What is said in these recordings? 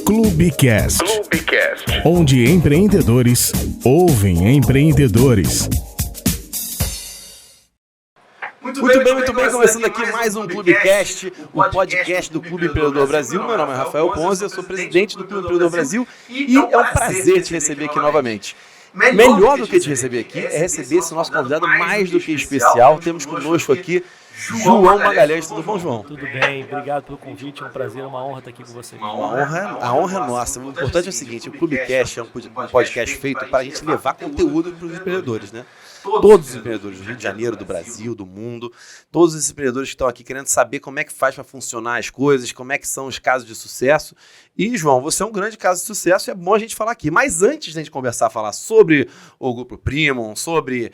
Clubecast, onde empreendedores ouvem empreendedores. Muito bem, começando aqui mais um Clubecast, o podcast do Clube Empreendedor Brasil. Meu nome é Rafael Ponzi, eu sou presidente do Clube Empreendedor Brasil e é um prazer te receber aqui novamente. Melhor do que te receber aqui é receber esse nosso convidado mais do que especial. Temos conosco aqui João Magalhães. Tudo bom, João? Tudo bem, obrigado pelo convite, é um prazer, uma honra estar aqui com vocês. A honra é nossa. O importante é o seguinte, o Clubecast é um podcast feito para a gente levar conteúdo para os empreendedores, né? Todos os empreendedores do Rio de Janeiro, do Brasil, do mundo, todos os empreendedores que estão aqui querendo saber como é que faz para funcionar as coisas, como é que são os casos de sucesso. E, João, você é um grande caso de sucesso e é bom a gente falar aqui. Mas antes de a gente falar sobre o Grupo Primum, sobre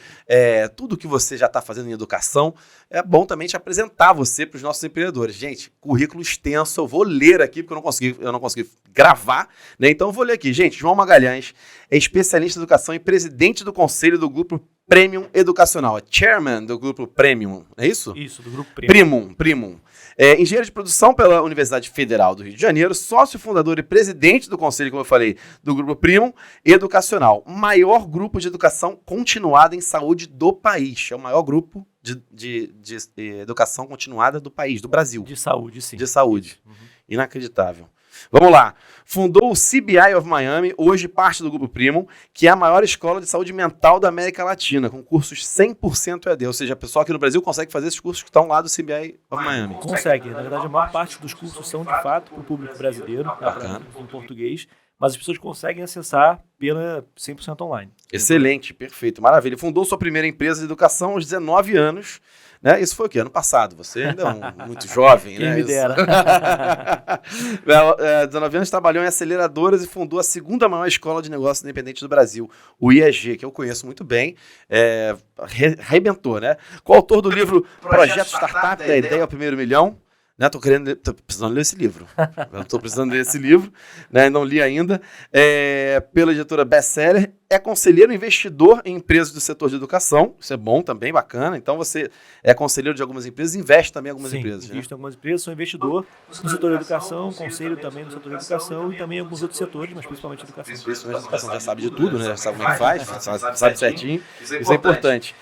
tudo que você já está fazendo em educação, é bom também te apresentar você para os nossos empreendedores. Gente, currículo extenso, eu vou ler aqui, porque eu não consegui gravar, né? Então eu vou ler aqui. Gente, João Magalhães é especialista em educação e presidente do conselho do Grupo Premium Educacional, é chairman do Grupo Premium, é isso? Isso, do Grupo Premium. Primum. Engenheiro de produção pela Universidade Federal do Rio de Janeiro, sócio fundador e presidente do conselho, como eu falei, do Grupo Primum Educacional, maior grupo de educação continuada em saúde do país, é o maior grupo de educação continuada do país, do Brasil. De saúde, sim. De saúde, Inacreditável. Vamos lá. Fundou o CBI of Miami, hoje parte do Grupo Primum, que é a maior escola de saúde mental da América Latina, com cursos 100% EAD. Ou seja, a pessoa aqui no Brasil consegue fazer esses cursos que estão lá do CBI of Miami. Consegue. Na verdade, a maior parte dos cursos são, de fato, para o público brasileiro, em português, mas as pessoas conseguem acessar pela 100% online. Excelente, perfeito, maravilha. Fundou sua primeira empresa de educação aos 19 anos, né? Isso foi o quê? Ano passado. Você ainda é muito jovem, Quem né? me dera. 19 anos, trabalhou em aceleradoras e fundou a segunda maior escola de negócios independente do Brasil, o IEG, que eu conheço muito bem. Arrebentou, né? Coautor do livro Projeto Startup, da Ideia ao Primeiro Milhão. Tô precisando ler esse livro. Estou precisando ler esse livro, né? Não li ainda. Pela editora Bestseller. É conselheiro investidor em empresas do setor de educação. Isso é bom também, bacana. Então você é conselheiro de algumas empresas, investe também em algumas empresas. Sim, invisto em algumas empresas, sou investidor no setor de educação, conselho também no setor de educação e também em alguns outros setores, mas principalmente educação. Principalmente educação, já sabe de tudo, né? Já sabe como é que faz, sabe certinho. Isso é importante.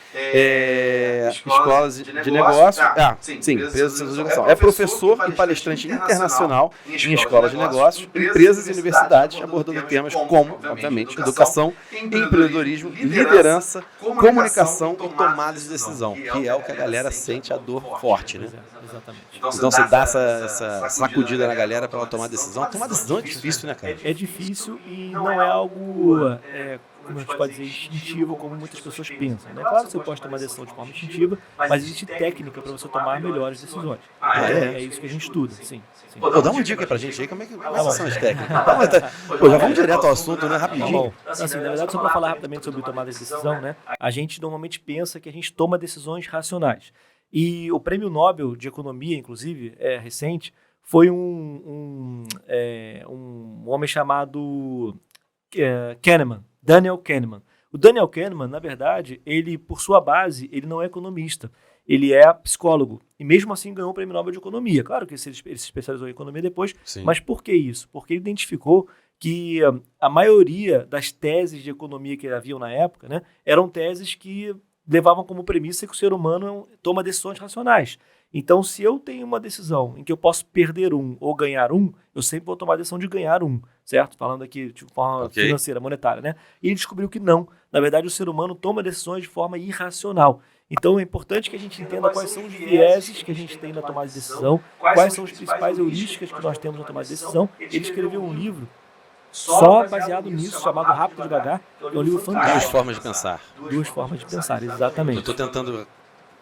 Escolas de negócio. Sim, empresas do setor de educação. É professor e palestrante internacional em escolas de negócios, empresas e universidades, abordando temas como, obviamente, educação, empreendedorismo, liderança, comunicação e tomada de decisão, que é o que a galera sente a dor forte, né? Exatamente. Então você dá essa sacudida na galera para ela tomar decisão. Tomar decisão é difícil, né, cara? É difícil e não é algo, como a gente pode dizer, instintivo, como muitas pessoas pensam, né? Claro que você pode tomar decisão de forma instintiva, mas existe técnica para você tomar melhores decisões. É isso que a gente estuda, sim. Dá uma dica aí pra gente aí, como é que são as técnicas? Já vamos direto ao assunto, né? Rapidinho. Bom, assim, na verdade, só para falar rapidamente sobre tomada de decisão, né? A gente normalmente pensa que a gente toma decisões racionais. E o Prêmio Nobel de Economia, inclusive, recente, foi um homem chamado Kahneman, Daniel Kahneman. O Daniel Kahneman, na verdade, ele, por sua base, ele não é economista. Ele é psicólogo. E mesmo assim ganhou o Prêmio Nobel de Economia. Claro que ele se especializou em economia depois. Sim. Mas por que isso? Porque ele identificou que a maioria das teses de economia que haviam na época, né, eram teses que levavam como premissa que o ser humano toma decisões racionais. Então, se eu tenho uma decisão em que eu posso perder um ou ganhar um, eu sempre vou tomar a decisão de ganhar um, certo? Falando aqui de forma financeira, monetária, né? E ele descobriu que não. Na verdade, o ser humano toma decisões de forma irracional. Então, é importante que a gente entenda quais são os vieses que a gente tem na tomada de decisão, quais são as principais heurísticas que nós temos na tomada de decisão. Ele escreveu um livro só baseado nisso, chamado Rápido e Devagar, que é um livro fantástico. Duas formas de pensar. Duas formas de pensar, exatamente. Eu estou tentando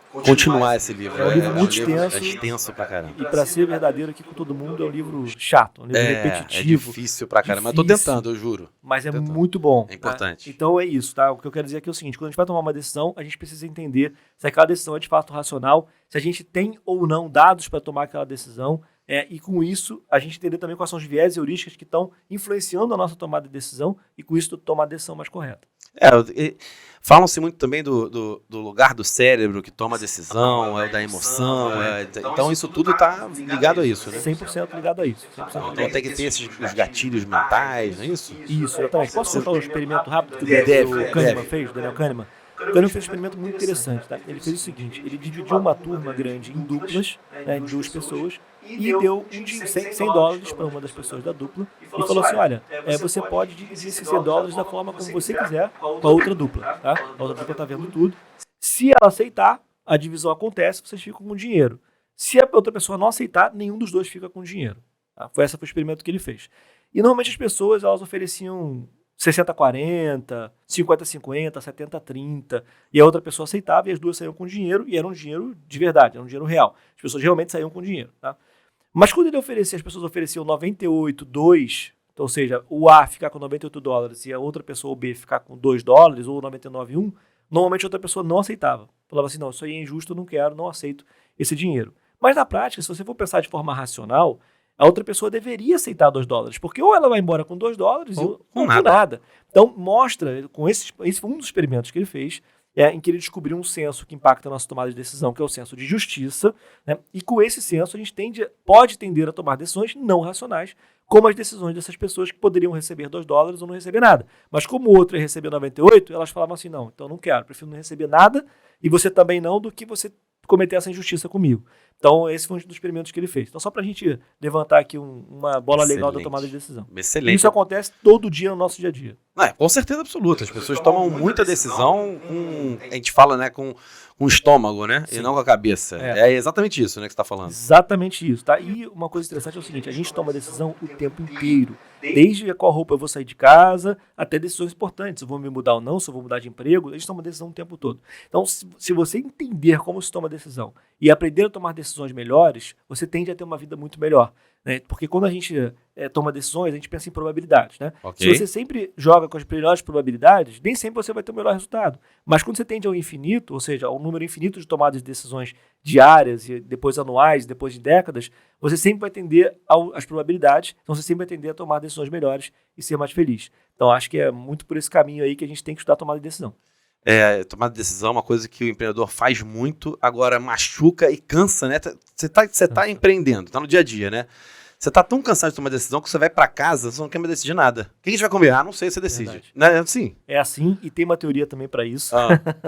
continuar esse livro. É um livro muito extenso. É extenso pra caramba. E pra ser verdadeiro aqui com todo mundo, é um livro chato, um livro repetitivo. É difícil pra caramba. Mas tô tentando, eu juro. Mas é muito bom. É importante. Tá? Então é isso, tá? O que eu quero dizer aqui é o seguinte, quando a gente vai tomar uma decisão, a gente precisa entender se aquela decisão é de fato racional, se a gente tem ou não dados para tomar aquela decisão, e com isso, a gente entender também quais são os viés e heurísticas que estão influenciando a nossa tomada de decisão e com isso tomar a decisão mais correta. Falam-se muito também do lugar do cérebro que toma a decisão, o da emoção. Então isso tudo está ligado a isso, né? 100% ligado a isso. 100% Então ligado. tem que ter os gatilhos mentais, não é isso? Isso, exatamente. Posso contar um experimento rápido que o Kahneman fez, o Daniel Kahneman? O Kahneman fez um experimento muito interessante, tá? Ele fez o seguinte, ele dividiu uma turma grande em duplas, né, de 2 pessoas, e deu $100 para uma das pessoas da dupla e falou assim, olha, você pode dividir esses $100 da forma como você quiser com a outra dupla, tá? A outra dupla está vendo tudo. Se ela aceitar, a divisão acontece, vocês ficam com dinheiro. Se a outra pessoa não aceitar, nenhum dos dois fica com dinheiro. Tá? Esse foi o experimento que ele fez. E normalmente as pessoas, elas ofereciam 60-40, 50-50, 70-30, e a outra pessoa aceitava e as duas saíam com dinheiro, e era um dinheiro de verdade, era um dinheiro real. As pessoas realmente saíam com dinheiro, tá? Mas quando ele oferecia, as pessoas ofereciam 98,2, então, ou seja, o A ficar com $98 e a outra pessoa, o B, ficar com $2 ou 99,1, normalmente a outra pessoa não aceitava. Falava assim, não, isso aí é injusto, eu não quero, não aceito esse dinheiro. Mas na prática, se você for pensar de forma racional, a outra pessoa deveria aceitar $2, porque ou ela vai embora com $2 ou com nada. Então, mostra, com esse foi um dos experimentos que ele fez, em que ele descobriu um senso que impacta a nossa tomada de decisão, que é o senso de justiça, né? E com esse senso a gente pode tender a tomar decisões não racionais, como as decisões dessas pessoas que poderiam receber $2 ou não receber nada. Mas como o outro ia receber 98, elas falavam assim, não, então não quero, prefiro não receber nada, e você também não, do que você cometer essa injustiça comigo. Então, esse foi um dos experimentos que ele fez. Então, só para a gente levantar aqui uma bola legal da tomada de decisão. Excelente. Isso acontece todo dia no nosso dia a dia. Com certeza absoluta. As pessoas tomam muita decisão a gente fala, né, com o estômago, né? Sim. E não com a cabeça. É exatamente isso, né, que você está falando. Exatamente isso, tá? E uma coisa interessante é o seguinte, a gente toma decisão o tempo inteiro. Desde qual roupa eu vou sair de casa, até decisões importantes. Se eu vou me mudar ou não, se eu vou mudar de emprego, a gente toma decisão o tempo todo. Então, se você entender como se toma decisão e aprender a tomar decisões melhores, você tende a ter uma vida muito melhor. Né? Porque quando a gente toma decisões, a gente pensa em probabilidades. Né? Okay. Se você sempre joga com as melhores probabilidades, nem sempre você vai ter o melhor resultado. Mas quando você tende ao infinito, ou seja, ao número infinito de tomadas de decisões diárias, e depois anuais, depois de décadas, você sempre vai tender às probabilidades, então você sempre vai tender a tomar decisões melhores e ser mais feliz. Então acho que é muito por esse caminho aí que a gente tem que estudar a tomada de decisão. Tomada de decisão é uma coisa que o empreendedor faz muito, agora machuca e cansa, né? Você tá empreendendo, tá no dia a dia, né? Você tá tão cansado de tomar decisão que você vai pra casa, você não quer mais decidir nada. O que a gente vai comer? Não sei, você decide. Não é assim? É assim, e tem uma teoria também pra isso.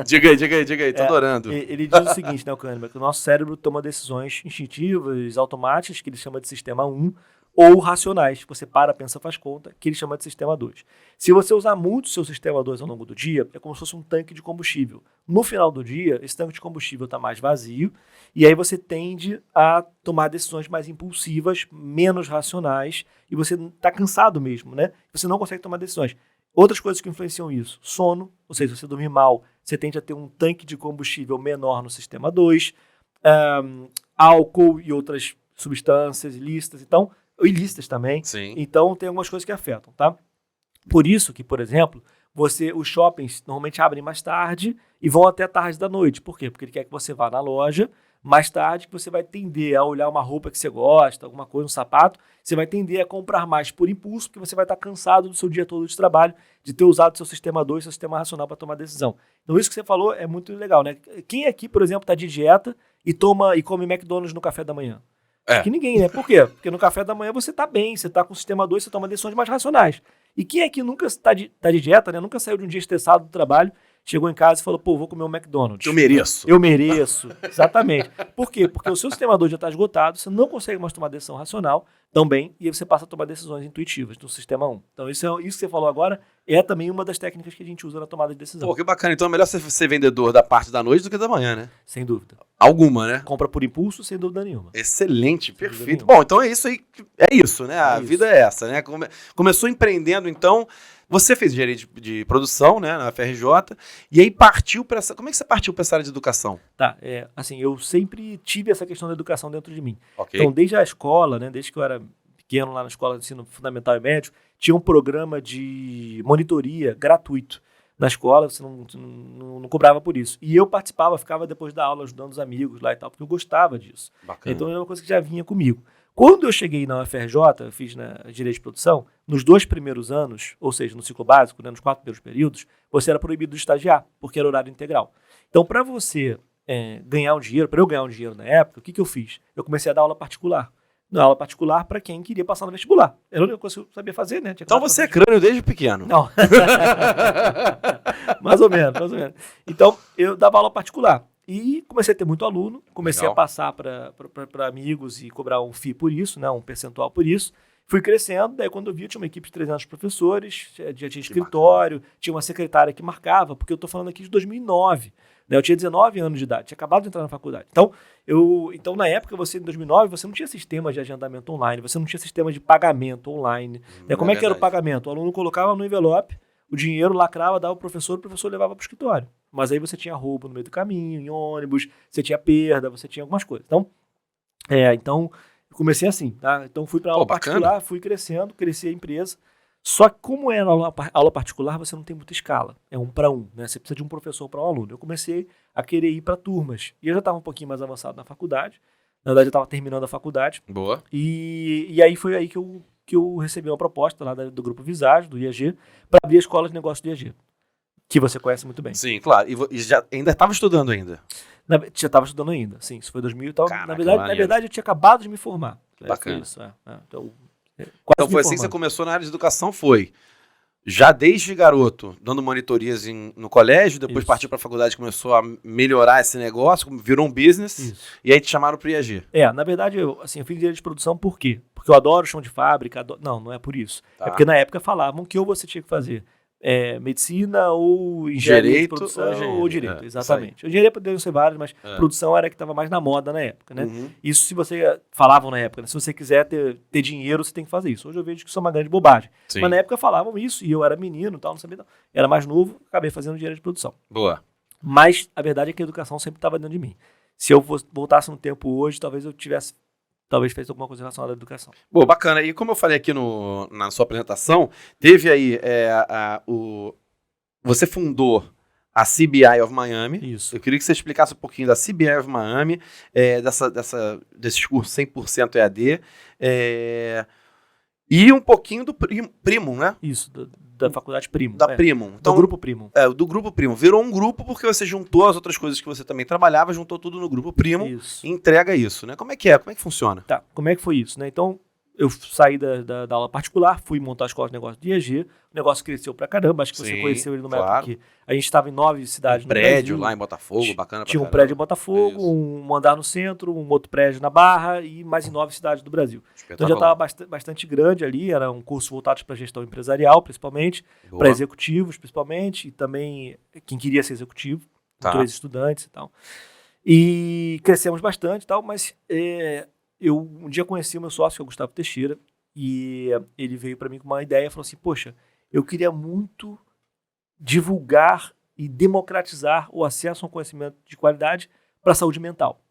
Diga aí, tô adorando. Ele diz o seguinte, né, o Kahneman, que o nosso cérebro toma decisões instintivas, automáticas, que ele chama de sistema 1, ou racionais, que você para, pensa, faz conta, que ele chama de sistema 2. Se você usar muito o seu sistema 2 ao longo do dia, é como se fosse um tanque de combustível. No final do dia, esse tanque de combustível está mais vazio, e aí você tende a tomar decisões mais impulsivas, menos racionais, e você está cansado mesmo, né? Você não consegue tomar decisões. Outras coisas que influenciam isso, sono, ou seja, se você dormir mal, você tende a ter um tanque de combustível menor no sistema 2, álcool e outras substâncias ilícitas, ilícitas também. Sim. Então, tem algumas coisas que afetam, tá? Por isso que, por exemplo, os shoppings normalmente abrem mais tarde e vão até tarde da noite. Por quê? Porque ele quer que você vá na loja mais tarde, que você vai tender a olhar uma roupa que você gosta, alguma coisa, um sapato, você vai tender a comprar mais por impulso, porque você vai estar cansado do seu dia todo de trabalho, de ter usado seu sistema 2, seu sistema racional para tomar decisão. Então, isso que você falou é muito legal, né? Quem aqui, por exemplo, está de dieta e come McDonald's no café da manhã? Que ninguém, né? Por quê? Porque no café da manhã você tá bem, você tá com o sistema 2, você toma decisões mais racionais. E quem aqui nunca tá de dieta, né? Nunca saiu de um dia estressado do trabalho, chegou em casa e falou, vou comer um McDonald's. Eu mereço. Exatamente. Por quê? Porque o seu sistema 2 já está esgotado, você não consegue mais tomar decisão racional também, e aí você passa a tomar decisões intuitivas no sistema 1. Então, isso que você falou agora é também uma das técnicas que a gente usa na tomada de decisão. Pô, que bacana. Então é melhor você ser vendedor da parte da noite do que da manhã, né? Sem dúvida. Alguma, né? Compra por impulso, sem dúvida nenhuma. Perfeito. Bom, então é isso aí. É isso, né? A vida é essa, né? Começou empreendendo, então. Você fez engenharia de produção, né, na FRJ, e aí partiu para essa... Como é que você partiu para essa área de educação? Tá, assim, eu sempre tive essa questão da educação dentro de mim. Okay. Então, desde a escola, né, desde que eu era pequeno lá na escola de ensino fundamental e médio, tinha um programa de monitoria gratuito na escola, você não cobrava por isso. E eu participava, ficava depois da aula ajudando os amigos lá e tal, porque eu gostava disso. Bacana. Então, era uma coisa que já vinha comigo. Quando eu cheguei na UFRJ, eu fiz na Direito de Produção, nos 2 primeiros anos, ou seja, no ciclo básico, né, nos 4 primeiros períodos, você era proibido de estagiar, porque era horário integral. Então, para você ganhar um dinheiro, para eu ganhar um dinheiro na época, o que eu fiz? Eu comecei a dar aula particular. Aula particular para quem queria passar no vestibular. Era a única coisa que eu sabia fazer, né? Então você é crânio desde pequeno. Não. mais ou menos. Então, eu dava aula particular. E comecei a ter muito aluno, comecei a passar para amigos e cobrar um FII por isso, né, um percentual por isso. Fui crescendo, daí quando eu vi, eu tinha uma equipe de 300 professores, já tinha escritório, tinha uma secretária que marcava, porque eu estou falando aqui de 2009. Né, eu tinha 19 anos de idade, tinha acabado de entrar na faculdade. Então, na época, em 2009, você não tinha sistema de agendamento online, você não tinha sistema de pagamento online. Né, como é que era o pagamento? O aluno colocava no envelope, o dinheiro lacrava, dava ao professor, o professor levava para o escritório. Mas aí você tinha roubo no meio do caminho, em ônibus, você tinha perda, você tinha algumas coisas. Então eu comecei assim, tá? Então fui para aula particular, fui crescendo, cresci a empresa. Só que como é aula particular, você não tem muita escala. É 1 para 1, né? Você precisa de um professor para um aluno. Eu comecei a querer ir para turmas. E eu já estava um pouquinho mais avançado na faculdade. Na verdade, eu estava terminando a faculdade. Boa. E aí foi aí que eu recebi uma proposta lá do Grupo Visage, do IAG, para abrir a escola de negócio do IAG. Que você conhece muito bem. Sim, claro. E já ainda estava estudando ainda? Já estava estudando ainda, sim. Isso foi 2000 e tal. Na verdade, eu tinha acabado de me formar. Bacana. Isso, Então foi assim que você começou na área de educação, foi já desde garoto, dando monitorias no colégio, depois partiu para a faculdade, começou a melhorar esse negócio, virou um business, e aí te chamaram para o IAG. Na verdade, eu fiz direito de produção por quê? Porque eu adoro chão de fábrica, não é por isso. Tá. É porque na época falavam que ou você tinha que fazer medicina ou engenharia de produção ou direito, exatamente. Engenharia poderiam ser várias, mas produção era a que estava mais na moda na época, né? Isso se você, falavam na época, né? Se você quiser ter dinheiro, você tem que fazer isso. Hoje eu vejo que isso é uma grande bobagem. Sim. Mas na época falavam isso, e eu era menino, tal, não sabia, não. Era mais novo, acabei fazendo engenharia de produção. Boa. Mas a verdade é que a educação sempre estava dentro de mim. Se eu voltasse no tempo hoje, talvez eu tivesse... Talvez fez alguma coisa relacionada à educação. Boa, bacana. E como eu falei aqui na sua apresentação, teve aí você fundou a CBI of Miami. Isso. Eu queria que você explicasse um pouquinho da CBI of Miami, desses cursos 100% EAD, e um pouquinho do Primum, né? Isso, da faculdade Primum. Da Primum. Então, do Grupo Primum. Do Grupo Primum. Virou um grupo porque você juntou as outras coisas que você também trabalhava, juntou tudo no Grupo Primum e entrega isso, né? Como é que funciona? Tá, como é que foi isso, né? Então, eu saí da aula particular, fui montar a escola de negócio de IAG, o negócio cresceu pra caramba, acho que você conheceu ele no método que a gente estava em 9 cidades no Brasil. Prédio lá em Botafogo, bacana pra Tinha um prédio em Botafogo, um andar no centro, um outro prédio na Barra e mais em 9 cidades do Brasil. Então já estava bastante grande ali, era um curso voltado para gestão empresarial, principalmente, para executivos, principalmente, e também quem queria ser executivo, com 3 estudantes e tal. E crescemos bastante e tal, mas eu um dia conheci o meu sócio, que é o Gustavo Teixeira, e ele veio para mim com uma ideia e falou assim, poxa, eu queria muito divulgar e democratizar o acesso a um conhecimento de qualidade para a saúde mental.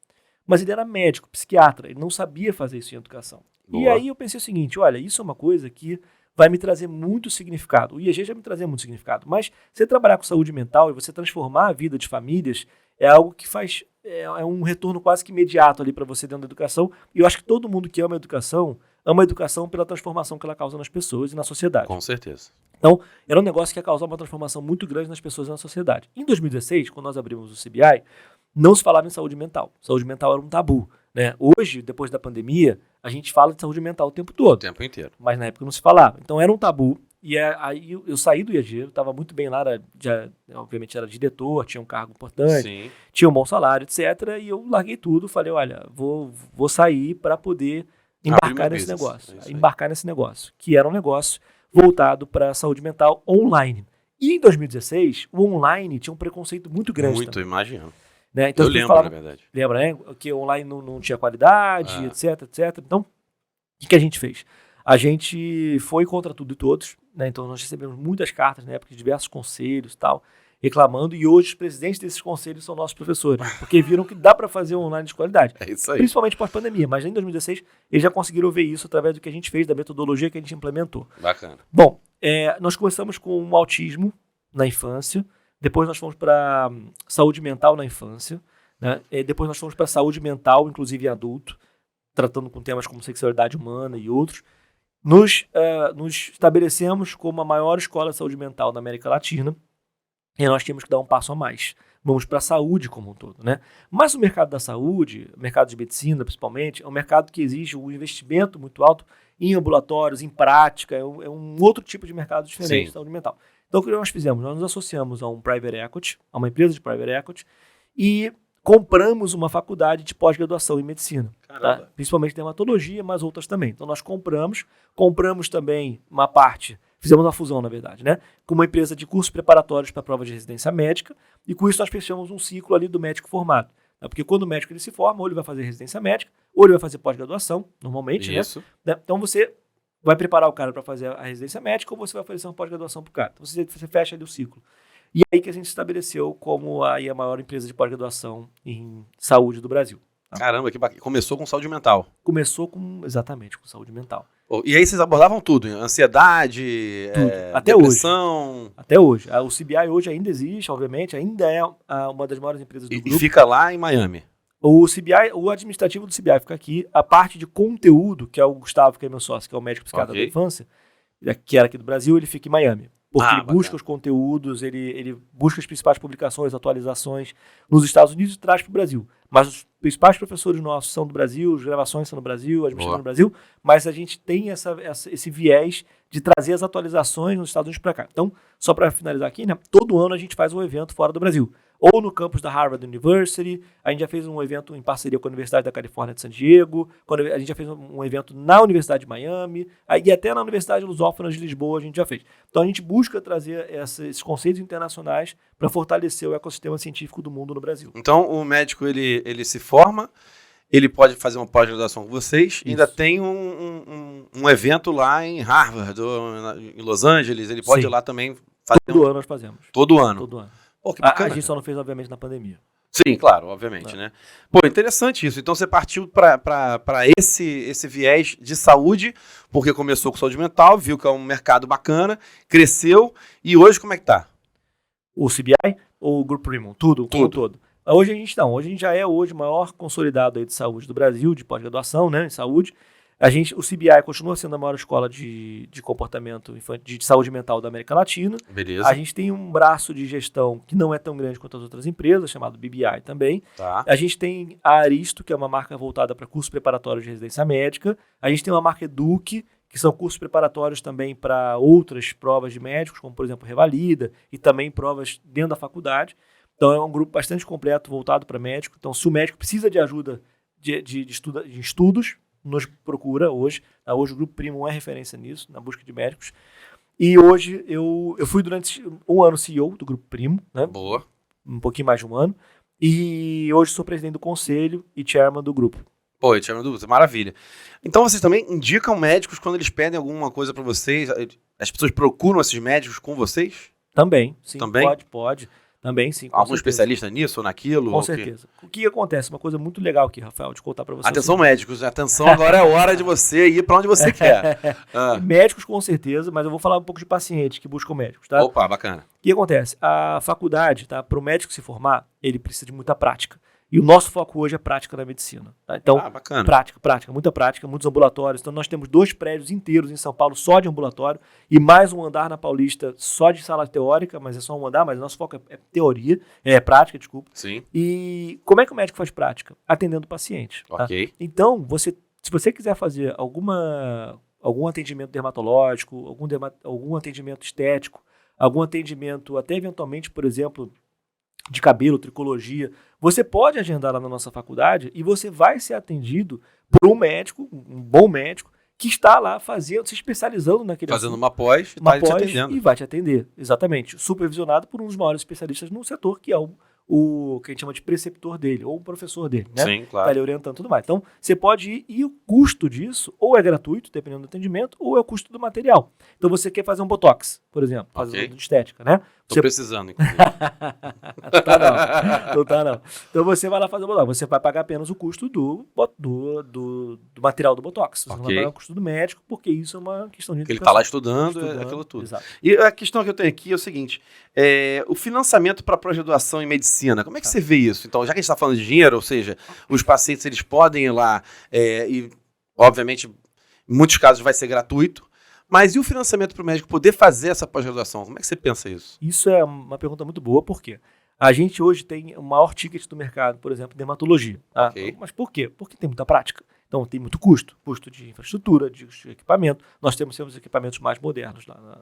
Mas ele era médico, psiquiatra, ele não sabia fazer isso em educação. Boa. E aí eu pensei o seguinte, olha, isso é uma coisa que vai me trazer muito significado. O IAG já me trazia muito significado, mas você trabalhar com saúde mental e você transformar a vida de famílias é algo que faz... É um retorno quase que imediato ali para você dentro da educação. E eu acho que todo mundo que ama a educação pela transformação que ela causa nas pessoas e na sociedade. Com certeza. Então, era um negócio que ia causar uma transformação muito grande nas pessoas e na sociedade. Em 2016, quando nós abrimos o CBI, não se falava em saúde mental. Saúde mental era um tabu, né? Hoje, depois da pandemia, a gente fala de saúde mental o tempo todo. O tempo inteiro. Mas na época não se falava. Então era um tabu. E aí eu saí do IAG, eu estava muito bem lá, obviamente era diretor, tinha um cargo importante, Sim. Tinha um bom salário, etc. E eu larguei tudo, falei, olha, vou sair para poder embarcar nesse negócio. Embarcar nesse negócio, que era um negócio voltado para a saúde mental online. E em 2016, o online tinha um preconceito muito grande. Muito, imagino. Né? Então, eu lembro, na verdade. Lembra, né? Que o online não tinha qualidade, etc. Então, o que a gente fez? A gente foi contra tudo e todos, né? Então nós recebemos muitas cartas na época de diversos conselhos e tal, reclamando, e hoje os presidentes desses conselhos são nossos professores, porque viram que dá para fazer um online de qualidade. É isso aí. Principalmente pós-pandemia, mas em 2016 eles já conseguiram ver isso através do que a gente fez, da metodologia que a gente implementou. Bacana. Bom, nós começamos com o autismo na infância, depois nós fomos para saúde mental na infância, né? Depois nós fomos para saúde mental, inclusive em adulto. tratando com temas como sexualidade humana e outros, nos estabelecemos como a maior escola de saúde mental da América Latina, e nós temos que dar um passo a mais. Vamos para a saúde como um todo, né? Mas o mercado da saúde, o mercado de medicina principalmente, é um mercado que exige um investimento muito alto em ambulatórios, em prática, é um outro tipo de mercado diferente de saúde mental. Então o que nós fizemos? Nós nos associamos a um private equity, a uma empresa de private equity, e compramos uma faculdade de pós-graduação em medicina, tá? Principalmente dermatologia, mas outras também. Então nós compramos também uma parte, fizemos uma fusão, na verdade, né, com uma empresa de cursos preparatórios para prova de residência médica, e com isso nós fechamos um ciclo ali do médico formado. Tá? Porque quando o médico ele se forma, ou ele vai fazer residência médica, ou ele vai fazer pós-graduação, normalmente, né? Então você vai preparar o cara para fazer a residência médica, ou você vai oferecer uma pós-graduação para o cara. Então você fecha ali o ciclo. E aí que a gente estabeleceu como aí a maior empresa de pós-graduação em saúde do Brasil. Tá? Caramba, que bacana. Começou com saúde mental. Começou exatamente com saúde mental. E aí vocês abordavam tudo, ansiedade, tudo. Até depressão... Hoje. Até hoje. O CBI hoje ainda existe, obviamente, ainda é uma das maiores empresas do grupo. E fica lá em Miami. O CBI, o administrativo do CBI fica aqui. A parte de conteúdo, que é o Gustavo, que é meu sócio, que é o médico psiquiatra da infância, que era aqui do Brasil, ele fica em Miami. Porque ele busca os conteúdos, ele busca as principais publicações, atualizações nos Estados Unidos e traz para o Brasil. Mas os principais professores nossos são do Brasil, as gravações são no Brasil, a administração no Brasil, mas a gente tem esse viés de trazer as atualizações nos Estados Unidos para cá. Então, só para finalizar aqui, né, todo ano a gente faz um evento fora do Brasil. Ou no campus da Harvard University, a gente já fez um evento em parceria com a Universidade da Califórnia de San Diego, a gente já fez um evento na Universidade de Miami, e até na Universidade Lusófona de Lisboa a gente já fez. Então a gente busca trazer esses conceitos internacionais para fortalecer o ecossistema científico do mundo no Brasil. Então o médico ele se forma, ele pode fazer uma pós-graduação com vocês, ainda tem um evento lá em Harvard, ou em Los Angeles, ele pode ir lá também fazer. Todo ano nós fazemos. Todo ano? Todo ano. Pô, que bacana. A gente só não fez, obviamente, na pandemia. Sim, claro, obviamente, né? Pô, interessante isso. Então você partiu para esse viés de saúde, porque começou com saúde mental, viu que é um mercado bacana, cresceu, e hoje como é que tá? O CBI ou o Grupo Premium? Tudo. Todo. Hoje a gente já é o maior consolidado aí de saúde do Brasil, de pós-graduação, né, em saúde. O CBI continua sendo a maior escola de comportamento infantil, de saúde mental da América Latina. Beleza. A gente tem um braço de gestão que não é tão grande quanto as outras empresas, chamado BBI também. Tá. A gente tem a Aristo, que é uma marca voltada para cursos preparatórios de residência médica. A gente tem uma marca Eduque, que são cursos preparatórios também para outras provas de médicos, como, por exemplo, Revalida, e também provas dentro da faculdade. Então, é um grupo bastante completo, voltado para médico. Então, se o médico precisa de ajuda de estudos, nos procura hoje. Hoje o Grupo Premium é referência nisso, na busca de médicos. E hoje eu fui durante um ano CEO do Grupo Premium, né? Boa. Um pouquinho mais de um ano. E hoje sou presidente do conselho e chairman do grupo. Pô, chairman do grupo, maravilha. Então vocês também indicam médicos quando eles pedem alguma coisa para vocês? As pessoas procuram esses médicos com vocês? Também, sim. Também? Pode. Também, sim. Algum especialista nisso ou naquilo? Com certeza. O que acontece? Uma coisa muito legal aqui, Rafael, de contar para vocês. Atenção, médicos. Atenção, agora é a hora de você ir para onde você quer. Médicos, com certeza, mas eu vou falar um pouco de pacientes que buscam médicos, tá? Opa, bacana. O que acontece? A faculdade, tá? Para o médico se formar, ele precisa de muita prática. E o nosso foco hoje é prática na medicina. Tá? Então, bacana. Prática, muita prática, muitos ambulatórios. Então, nós temos 2 prédios inteiros em São Paulo só de ambulatório e mais um andar na Paulista só de sala teórica, mas é só um andar, mas o nosso foco é teoria, prática, desculpa. Sim. E como é que o médico faz prática? Atendendo o paciente. Ok. Tá? Então, se você quiser fazer algum atendimento dermatológico, algum atendimento estético, algum atendimento até eventualmente, por exemplo, de cabelo, tricologia, você pode agendar lá na nossa faculdade e você vai ser atendido por um médico, um bom médico, que está lá se especializando naquele fazendo assunto. uma pós E vai te atender, exatamente. Supervisionado por um dos maiores especialistas no setor, que é o que a gente chama de preceptor dele, ou o professor dele, né? Sim, claro. Tá ali orientando tudo mais. Então, você pode ir e o custo disso, ou é gratuito, dependendo do atendimento, ou é o custo do material. Então, você quer fazer um botox, por exemplo, fazer de estética, né? Tô precisando, inclusive. Não tá não. Então, você vai lá fazer o botox. Você vai pagar apenas o custo do material do botox. Você não vai pagar o custo do médico, porque isso é uma questão de... Porque ele tá lá estudando aquilo tudo. Exato. E a questão que eu tenho aqui é o seguinte, o financiamento para pós-graduação em medicina medicina. Como é que você vê isso? Então, já que a gente está falando de dinheiro, ou seja, os pacientes eles podem ir lá e, obviamente, em muitos casos vai ser gratuito, mas e o financiamento para o médico poder fazer essa pós-graduação? Como é que você pensa isso? Isso é uma pergunta muito boa, por quê? A gente hoje tem o maior ticket do mercado, por exemplo, dermatologia. Tá? Ok. Mas por quê? Porque tem muita prática. Então tem muito custo de infraestrutura, de equipamento. Nós temos equipamentos mais modernos lá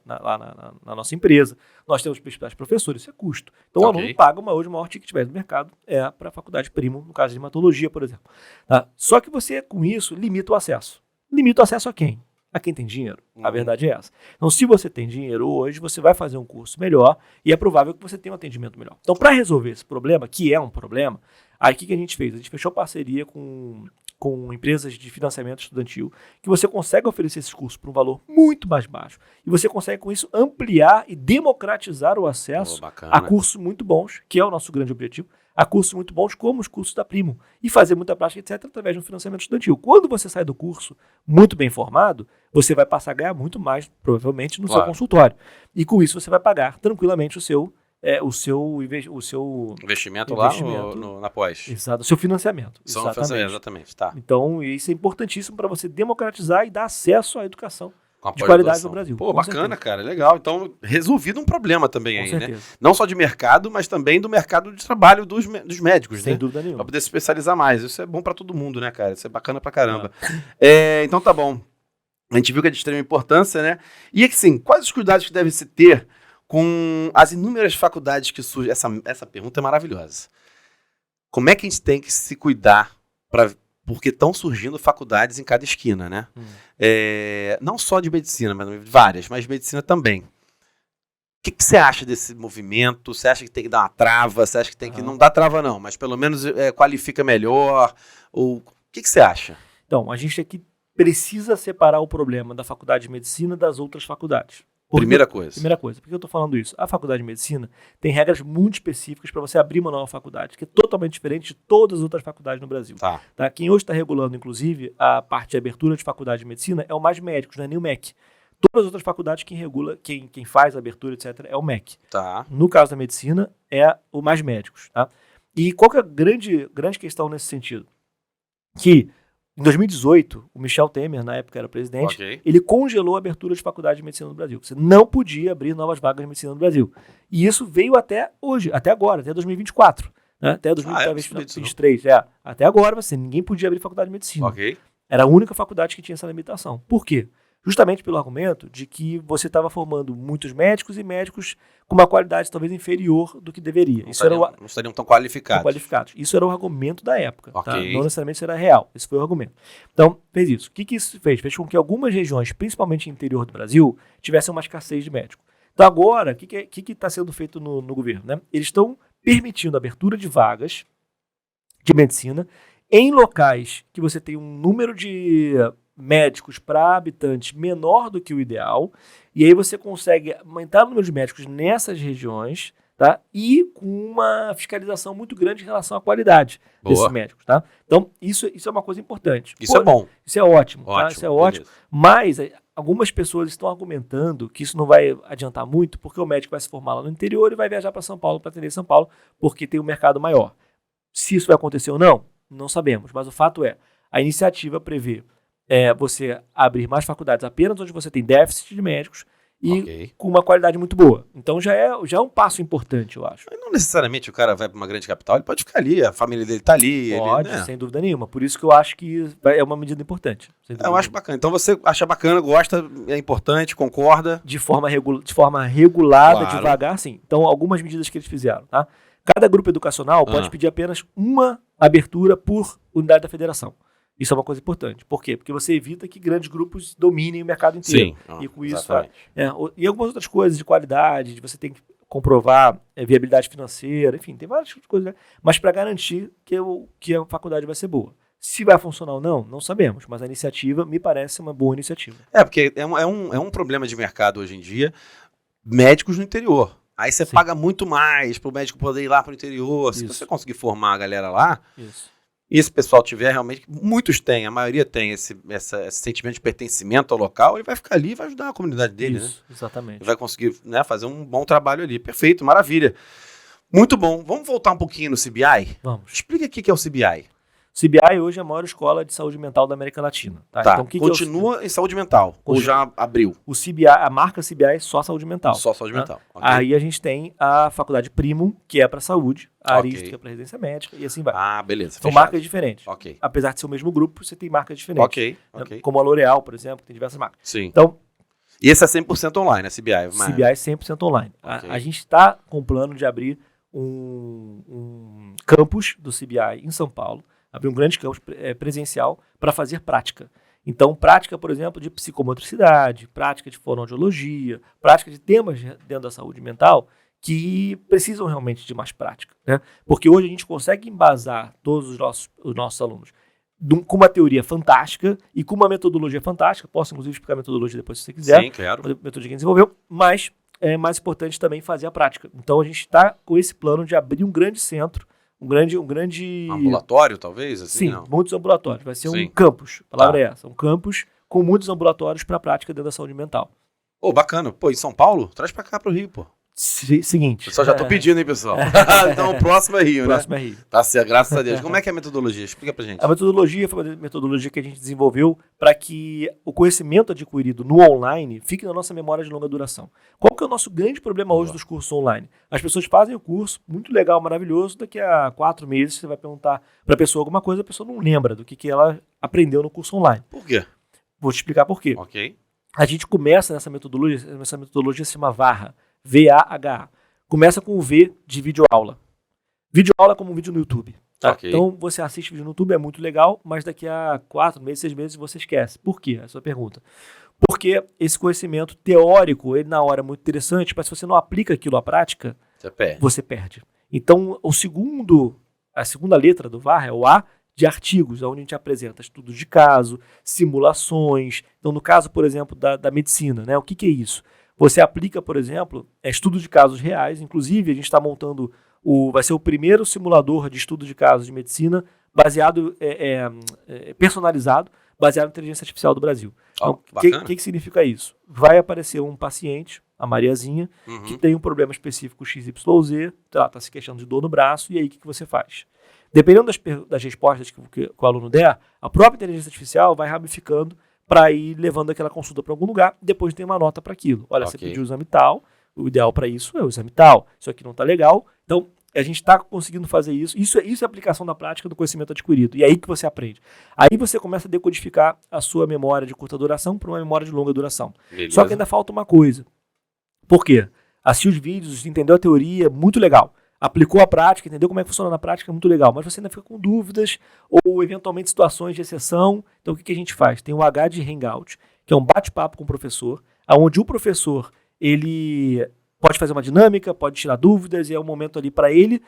na nossa empresa. Nós temos principais professores, isso é custo. Então o aluno paga hoje o maior ticket médio do mercado para a faculdade premium, no caso de dermatologia, por exemplo. Tá? Só que você, com isso, limita o acesso. Limita o acesso a quem? A quem tem dinheiro. A verdade é essa. Então, se você tem dinheiro hoje, você vai fazer um curso melhor e é provável que você tenha um atendimento melhor. Então, para resolver esse problema, que é um problema, aí o que a gente fez? A gente fechou parceria com empresas de financiamento estudantil, que você consegue oferecer esses cursos por um valor muito mais baixo. E você consegue, com isso, ampliar e democratizar o acesso a cursos muito bons, que é o nosso grande objetivo, a cursos muito bons como os cursos da Primo, e fazer muita prática, etc., através de um financiamento estudantil. Quando você sai do curso muito bem formado, você vai passar a ganhar muito mais, provavelmente, no seu consultório. E com isso você vai pagar tranquilamente o seu investimento lá na pós. Exato, o seu financiamento. Exatamente. Tá. Então, isso é importantíssimo para você democratizar e dar acesso à educação de qualidade no Brasil. Pô, bacana, certeza. Cara, legal. Então, resolvido um problema também aí, certeza. Né? Não só de mercado, mas também do mercado de trabalho dos médicos, Sem né? dúvida nenhuma. Pra poder se especializar mais. Isso é bom para todo mundo, né, cara? Isso é bacana pra caramba. Então, tá bom. A gente viu que é de extrema importância, né? E, assim, quais os cuidados que deve se ter com as inúmeras faculdades que surgem? Essa pergunta é maravilhosa. Como é que a gente tem que se cuidar porque estão surgindo faculdades em cada esquina, né? Não só de medicina, mas várias, mas de medicina também. O que você acha desse movimento? Você acha que tem que dar uma trava? Você acha que tem que... Não dá trava não, mas pelo menos qualifica melhor? O que você acha? Então, a gente aqui precisa separar o problema da faculdade de medicina das outras faculdades. Primeira coisa. Por que eu estou falando isso? A faculdade de medicina tem regras muito específicas para você abrir uma nova faculdade, que é totalmente diferente de todas as outras faculdades no Brasil. Tá? Quem hoje está regulando, inclusive, a parte de abertura de faculdade de medicina é o Mais Médicos, não é nem o MEC. Todas as outras faculdades, quem regula, quem faz a abertura, etc., é o MEC. Tá. No caso da medicina, é o Mais Médicos. Tá? E qual que é a grande questão nesse sentido? Que em 2018, o Michel Temer, na época era presidente, ele congelou a abertura de faculdade de medicina no Brasil. Você não podia abrir novas vagas de medicina no Brasil. E isso veio até hoje, até agora, até 2024. Né? Até 2023. Até agora, ninguém podia abrir faculdade de medicina. Era a única faculdade que tinha essa limitação. Por quê? Justamente pelo argumento de que você estava formando muitos médicos e médicos com uma qualidade talvez inferior do que deveria. Não estariam tão qualificados. Isso era o argumento da época. Tá? Não necessariamente isso era real. Esse foi o argumento. Então, fez isso. O que isso fez? Fez com que algumas regiões, principalmente no interior do Brasil, tivessem uma escassez de médicos. Então, agora, o que está sendo feito no governo? Né? Eles estão permitindo a abertura de vagas de medicina em locais que você tem um número de médicos para habitantes menor do que o ideal, e aí você consegue aumentar o número de médicos nessas regiões, tá? E com uma fiscalização muito grande em relação à qualidade desses médicos. Tá? Então, isso é uma coisa importante. Isso é bom. Isso é ótimo. Tá? Isso é ótimo. Mas algumas pessoas estão argumentando que isso não vai adiantar muito, porque o médico vai se formar lá no interior e vai viajar para São Paulo para atender São Paulo, porque tem um mercado maior. Se isso vai acontecer ou não, não sabemos. Mas o fato é, a iniciativa prevê você abrir mais faculdades apenas onde você tem déficit de médicos e com uma qualidade muito boa. Então já é um passo importante, eu acho. Mas não necessariamente o cara vai para uma grande capital, ele pode ficar ali, a família dele está ali. Pode, sem dúvida nenhuma. Por isso que eu acho que é uma medida importante. Eu acho bacana. Então você acha bacana, gosta, é importante, concorda? De forma regulada, devagar, sim. Então algumas medidas que eles fizeram, tá? Cada grupo educacional pode pedir apenas uma abertura por unidade da federação. Isso é uma coisa importante. Por quê? Porque você evita que grandes grupos dominem o mercado inteiro. Sim. E com isso, e algumas outras coisas de qualidade, de você tem que comprovar viabilidade financeira, enfim, tem várias coisas, né? Mas para garantir que a faculdade vai ser boa. Se vai funcionar ou não, não sabemos, mas a iniciativa me parece uma boa iniciativa. Porque é um problema de mercado hoje em dia, médicos no interior. Aí você paga muito mais para o médico poder ir lá para o interior. Se você conseguir formar a galera lá, e esse pessoal tiver realmente, muitos têm, a maioria tem esse sentimento de pertencimento ao local, ele vai ficar ali e vai ajudar a comunidade dele, né? Exatamente. Ele vai conseguir, né, fazer um bom trabalho ali. Perfeito, maravilha. Muito bom. Vamos voltar um pouquinho no CBI? Vamos. Explica o que é o CBI. CBI hoje é a maior escola de saúde mental da América Latina. Tá? Tá, Então, o que continua em saúde mental, ou já abriu? O CBI, a marca CBI é só saúde mental. Só saúde mental. Okay. Aí a gente tem a faculdade Premium, que é para saúde, a Arística é para residência médica, e assim vai. Ah, beleza. São marcas diferentes. Ok. Apesar de ser o mesmo grupo, você tem marcas diferentes. Ok. Como a L'Oréal, por exemplo, que tem diversas marcas. Sim. Então, e esse é 100% online, a CBI? CBI é 100% online. Okay. A gente está com o plano de abrir um campus do CBI em São Paulo, abrir um grande campus presencial para fazer prática. Então, prática, por exemplo, de psicomotricidade, prática de fonoaudiologia, prática de temas dentro da saúde mental que precisam realmente de mais prática, né? Porque hoje a gente consegue embasar todos os nossos alunos com uma teoria fantástica e com uma metodologia fantástica. Posso, inclusive, explicar a metodologia depois, se você quiser. Sim, claro. A metodologia que a gente desenvolveu, mas é mais importante também fazer a prática. Então, a gente está com esse plano de abrir um grande centro, um grande ambulatório, talvez? Assim, sim, não. Muitos ambulatórios. Vai ser um campus. A palavra é essa. Um campus com muitos ambulatórios para a prática dentro da saúde mental. Pô, bacana. Pô, em São Paulo? Traz para cá, para o Rio, pô. Seguinte. Pessoal, já tô pedindo, hein, pessoal? Então, o próximo é Rio, né? Próximo é Rio. Tá certo, graças a Deus. Como é que é a metodologia? Explica pra gente. A metodologia foi uma metodologia que a gente desenvolveu para que o conhecimento adquirido no online fique na nossa memória de longa duração. Qual que é o nosso grande problema hoje dos cursos online? As pessoas fazem o curso, muito legal, maravilhoso, daqui a 4 meses você vai perguntar para a pessoa alguma coisa, a pessoa não lembra do que ela aprendeu no curso online. Por quê? Vou te explicar por quê. Ok. A gente começa nessa metodologia se chama VAHA, V-A-H-A. Começa com o V de videoaula. Videoaula é como um vídeo no YouTube. Tá? Okay. Então, você assiste vídeo no YouTube, é muito legal, mas daqui a 4 meses, 6 meses, você esquece. Por quê? É a sua pergunta. Porque esse conhecimento teórico, ele na hora é muito interessante, mas se você não aplica aquilo à prática, você perde. Então, a segunda letra do VAR é o A de artigos, onde a gente apresenta estudos de caso, simulações. Então, no caso, por exemplo, da medicina, né? O que é isso? Você aplica, por exemplo, estudos de casos reais. Inclusive, a gente está montando, vai ser o primeiro simulador de estudo de casos de medicina baseado, personalizado, baseado em inteligência artificial do Brasil. Então, o que significa isso? Vai aparecer um paciente, a Mariazinha, que tem um problema específico XYZ, está se queixando de dor no braço, e aí o que você faz? Dependendo das respostas que o aluno der, a própria inteligência artificial vai ramificando para ir levando aquela consulta para algum lugar, depois tem uma nota para aquilo. Olha, você pediu o exame tal, o ideal para isso é o exame tal, isso aqui não está legal. Então, a gente está conseguindo fazer isso. Isso é aplicação da prática do conhecimento adquirido. E é aí que você aprende. Aí você começa a decodificar a sua memória de curta duração para uma memória de longa duração. Beleza. Só que ainda falta uma coisa. Por quê? Assistiu os vídeos, entendeu a teoria, muito legal. Aplicou a prática, entendeu como é que funciona na prática, muito legal. Mas você ainda fica com dúvidas ou, eventualmente, situações de exceção. Então, o que a gente faz? Tem o H de Hangout, que é um bate-papo com o professor, onde o professor ele pode fazer uma dinâmica, pode tirar dúvidas, e é um momento ali para ele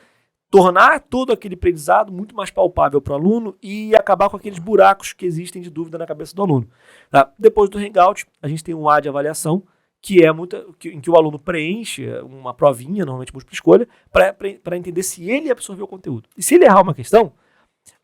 tornar todo aquele aprendizado muito mais palpável para o aluno e acabar com aqueles buracos que existem de dúvida na cabeça do aluno. Tá? Depois do Hangout, a gente tem um A de avaliação, que é em que o aluno preenche uma provinha, normalmente múltipla escolha, para entender se ele absorveu o conteúdo. E se ele errar uma questão,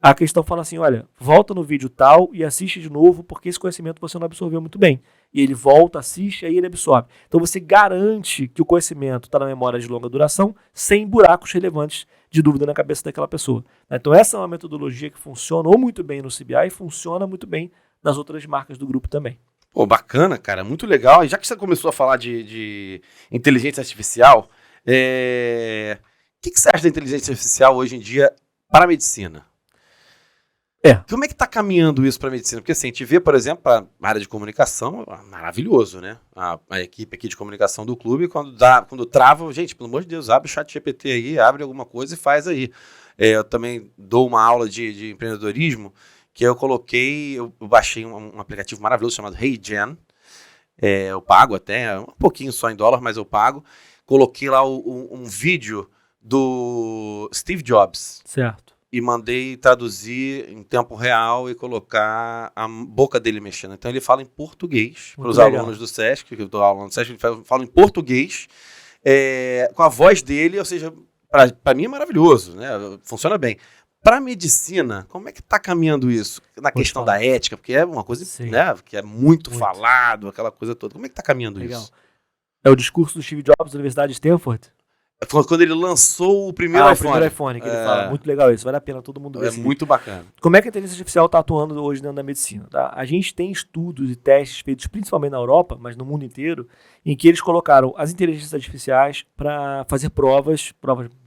a questão fala assim, olha, volta no vídeo tal e assiste de novo, porque esse conhecimento você não absorveu muito bem. E ele volta, assiste, aí ele absorve. Então você garante que o conhecimento está na memória de longa duração, sem buracos relevantes de dúvida na cabeça daquela pessoa. Então essa é uma metodologia que funcionou muito bem no CBI e funciona muito bem nas outras marcas do grupo também. Pô, bacana, cara, muito legal. E já que você começou a falar de inteligência artificial, o que você acha da inteligência artificial hoje em dia para a medicina? Como é que está caminhando isso para a medicina? Porque assim, a gente vê, por exemplo, a área de comunicação, maravilhoso, né? A equipe aqui de comunicação do clube, quando trava, gente, pelo amor de Deus, abre o ChatGPT aí, abre alguma coisa e faz aí. Eu também dou uma aula de empreendedorismo, que eu baixei um aplicativo maravilhoso chamado HeyGen, eu pago até, um pouquinho só em dólar, mas eu pago. Coloquei lá um vídeo do Steve Jobs. Certo. E mandei traduzir em tempo real e colocar a boca dele mexendo. Então ele fala em português, para os alunos do SESC, que eu estou aluno do SESC, ele fala em português, com a voz dele, ou seja, para mim é maravilhoso, né? Funciona bem. Para a medicina, como é que está caminhando isso? Na questão da ética, porque é uma coisa, né, que é muito falado, aquela coisa toda. Como é que está caminhando isso? É o discurso do Steve Jobs da Universidade de Stanford? Quando ele lançou o primeiro iPhone. O primeiro iPhone, que ele fala. Muito legal isso, vale a pena todo mundo ver. É muito bacana. Como é que a inteligência artificial está atuando hoje dentro da medicina? Tá? A gente tem estudos e testes feitos principalmente na Europa, mas no mundo inteiro, em que eles colocaram as inteligências artificiais para fazer provas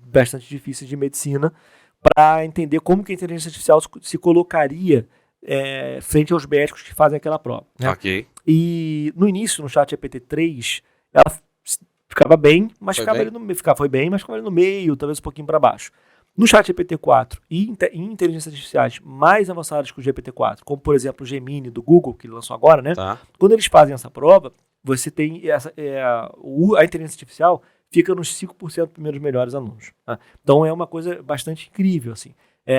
bastante difíceis de medicina, para entender como que a inteligência artificial se colocaria frente aos médicos que fazem aquela prova. Né? Ok. E no início, no ChatGPT-3, ela ficava bem, mas ficava ali no meio, talvez um pouquinho para baixo. No ChatGPT-4 e em inteligências artificiais mais avançadas que o GPT-4, como por exemplo o Gemini do Google, que lançou agora, né? Tá. Quando eles fazem essa prova, você tem a inteligência artificial fica nos 5% primeiros melhores alunos. Tá? Então é uma coisa bastante incrível, assim.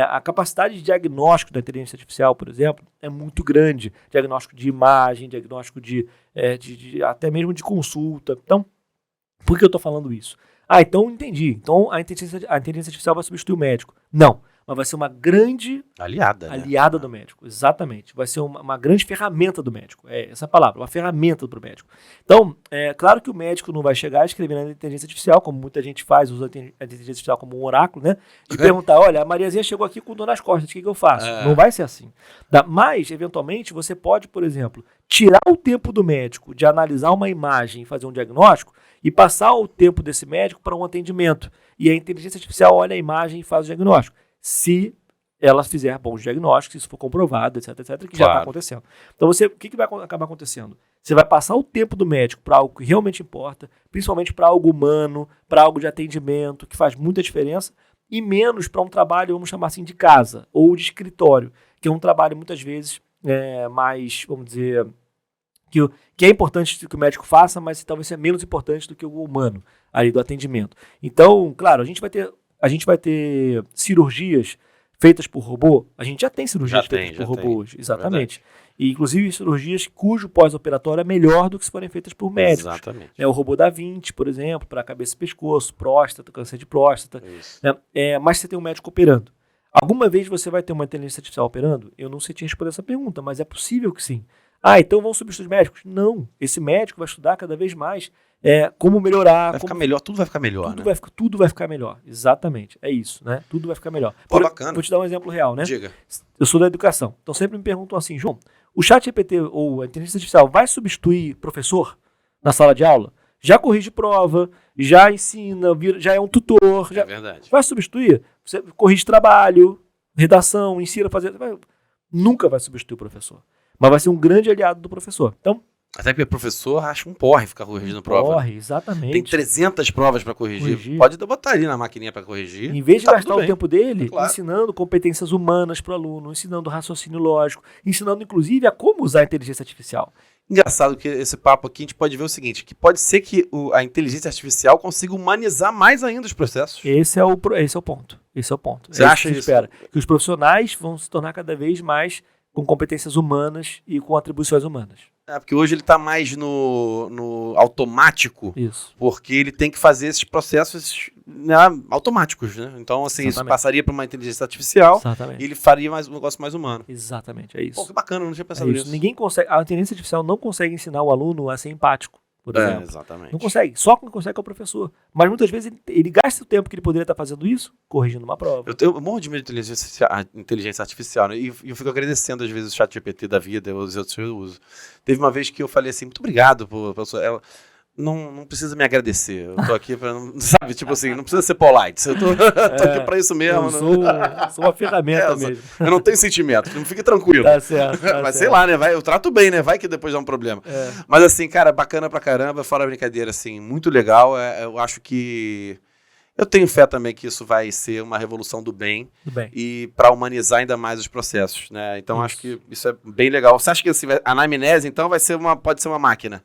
A capacidade de diagnóstico da inteligência artificial, por exemplo, é muito grande. Diagnóstico de imagem, diagnóstico de até mesmo de consulta. Então, por que eu estou falando isso? Então entendi. Então a inteligência artificial vai substituir o médico. Não, mas vai ser uma grande aliada do médico. Exatamente. Vai ser uma grande ferramenta do médico. É essa palavra, uma ferramenta para o médico. Então, claro que o médico não vai chegar escrevendo na inteligência artificial, como muita gente faz, usa a inteligência artificial como um oráculo, né? De perguntar, olha, a Mariazinha chegou aqui com dor nas costas, o que eu faço? Não vai ser assim. Mas, eventualmente, você pode, por exemplo, tirar o tempo do médico de analisar uma imagem e fazer um diagnóstico e passar o tempo desse médico para um atendimento. E a inteligência artificial olha a imagem e faz o diagnóstico. Se ela fizer bons diagnósticos, se isso for comprovado, etc, que já está acontecendo. Então, o que vai acabar acontecendo? Você vai passar o tempo do médico para algo que realmente importa, principalmente para algo humano, para algo de atendimento, que faz muita diferença, e menos para um trabalho, vamos chamar assim, de casa ou de escritório, que é um trabalho muitas vezes mais, vamos dizer, que é importante que o médico faça, mas talvez seja menos importante do que o humano ali do atendimento. Então, claro, a gente vai ter cirurgias feitas por robô. A gente já tem cirurgias feitas por robô hoje, exatamente. E inclusive cirurgias cujo pós-operatório é melhor do que se forem feitas por médicos. Exatamente. O robô Da Vinci, por exemplo, para cabeça e pescoço, próstata, câncer de próstata. Mas você tem um médico operando. Alguma vez você vai ter uma inteligência artificial operando? Eu não sei te responder essa pergunta, mas é possível que sim. Então vão substituir os médicos? Não. Esse médico vai estudar cada vez mais como melhorar. Ficar melhor, tudo vai ficar melhor, né? Tudo vai ficar melhor. Exatamente. É isso, né? Tudo vai ficar melhor. Bacana. Vou te dar um exemplo real, né? Diga. Eu sou da educação. Então sempre me perguntam assim, João, o ChatGPT ou a inteligência artificial vai substituir professor na sala de aula? Já corrige prova, já ensina, já é um tutor. É verdade. Vai substituir? Você corrige trabalho, redação, ensina a fazer... Nunca vai substituir o professor. Mas vai ser um grande aliado do professor. Então, até porque o professor acha um porre ficar corrigindo prova. Porre, exatamente. Tem 300 provas para corrigir. Pode botar ali na maquininha para corrigir. Em vez de gastar o tempo dele ensinando competências humanas para o aluno, ensinando raciocínio lógico, ensinando inclusive a como usar a inteligência artificial. Engraçado que esse papo aqui a gente pode ver o seguinte, que pode ser que a inteligência artificial consiga humanizar mais ainda os processos. Esse é o ponto. Você acha isso? Espera. Que os profissionais vão se tornar cada vez mais com competências humanas e com atribuições humanas. Porque hoje ele está mais no automático. Isso. Porque ele tem que fazer esses processos automáticos, né? Então, assim, isso passaria para uma inteligência artificial. Exatamente. E ele faria um negócio mais humano. Exatamente, é isso. Que bacana, não tinha pensado nisso. A inteligência artificial não consegue ensinar o aluno a ser empático, por exemplo. Exatamente. Não consegue. Só quem consegue é o professor. Mas muitas vezes ele gasta o tempo que ele poderia estar fazendo isso, corrigindo uma prova. Eu tenho um monte de medo de inteligência artificial, né? E eu fico agradecendo às vezes o ChatGPT da vida, os outros eu uso. Teve uma vez que eu falei assim, muito obrigado, professor. Ela não precisa me agradecer. Eu tô aqui para, sabe, tipo assim, não precisa ser polite. Eu tô aqui para isso mesmo. Eu sou uma ferramenta mesmo. Eu não tenho sentimento, não fique tranquilo. Tá certo. Mas sei lá, né? Eu trato bem, né? Vai que depois dá um problema. Mas assim, cara, bacana pra caramba, fora a brincadeira, assim, muito legal. Eu acho que... Eu tenho fé também que isso vai ser uma revolução do bem. E para humanizar ainda mais os processos, né? Então acho que isso é bem legal. Você acha que assim, a anamnese, então, pode ser uma máquina?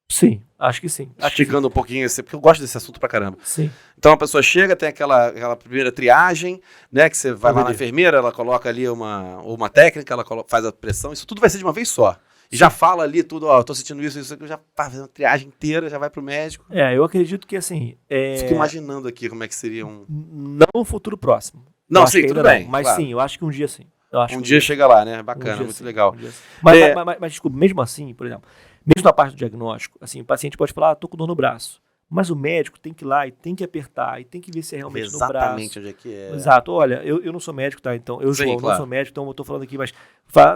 Sim, acho que sim. Esticando um pouquinho, porque eu gosto desse assunto pra caramba. Sim. Então a pessoa chega, tem aquela primeira triagem, né? Que você vai lá na enfermeira, ela coloca ali uma técnica, ela faz a pressão, isso tudo vai ser de uma vez só. E já fala ali tudo, eu tô sentindo isso, já faz uma triagem inteira, já vai pro médico. Eu acredito que assim... Fico imaginando aqui como é que seria Não no futuro próximo. Não, sim, tudo bem. Mas claro. Sim, eu acho que um dia sim. Um dia chega lá, né? Bacana, muito legal. Mas desculpa, mesmo assim, por exemplo, mesmo na parte do diagnóstico, assim, o paciente pode falar, tô com dor no braço. Mas o médico tem que ir lá e tem que apertar e tem que ver se é realmente no braço. Exatamente onde é que é. Exato. Olha, eu não sou médico, tá? Então, eu, Sim, João, claro. não sou médico, então eu tô falando aqui, mas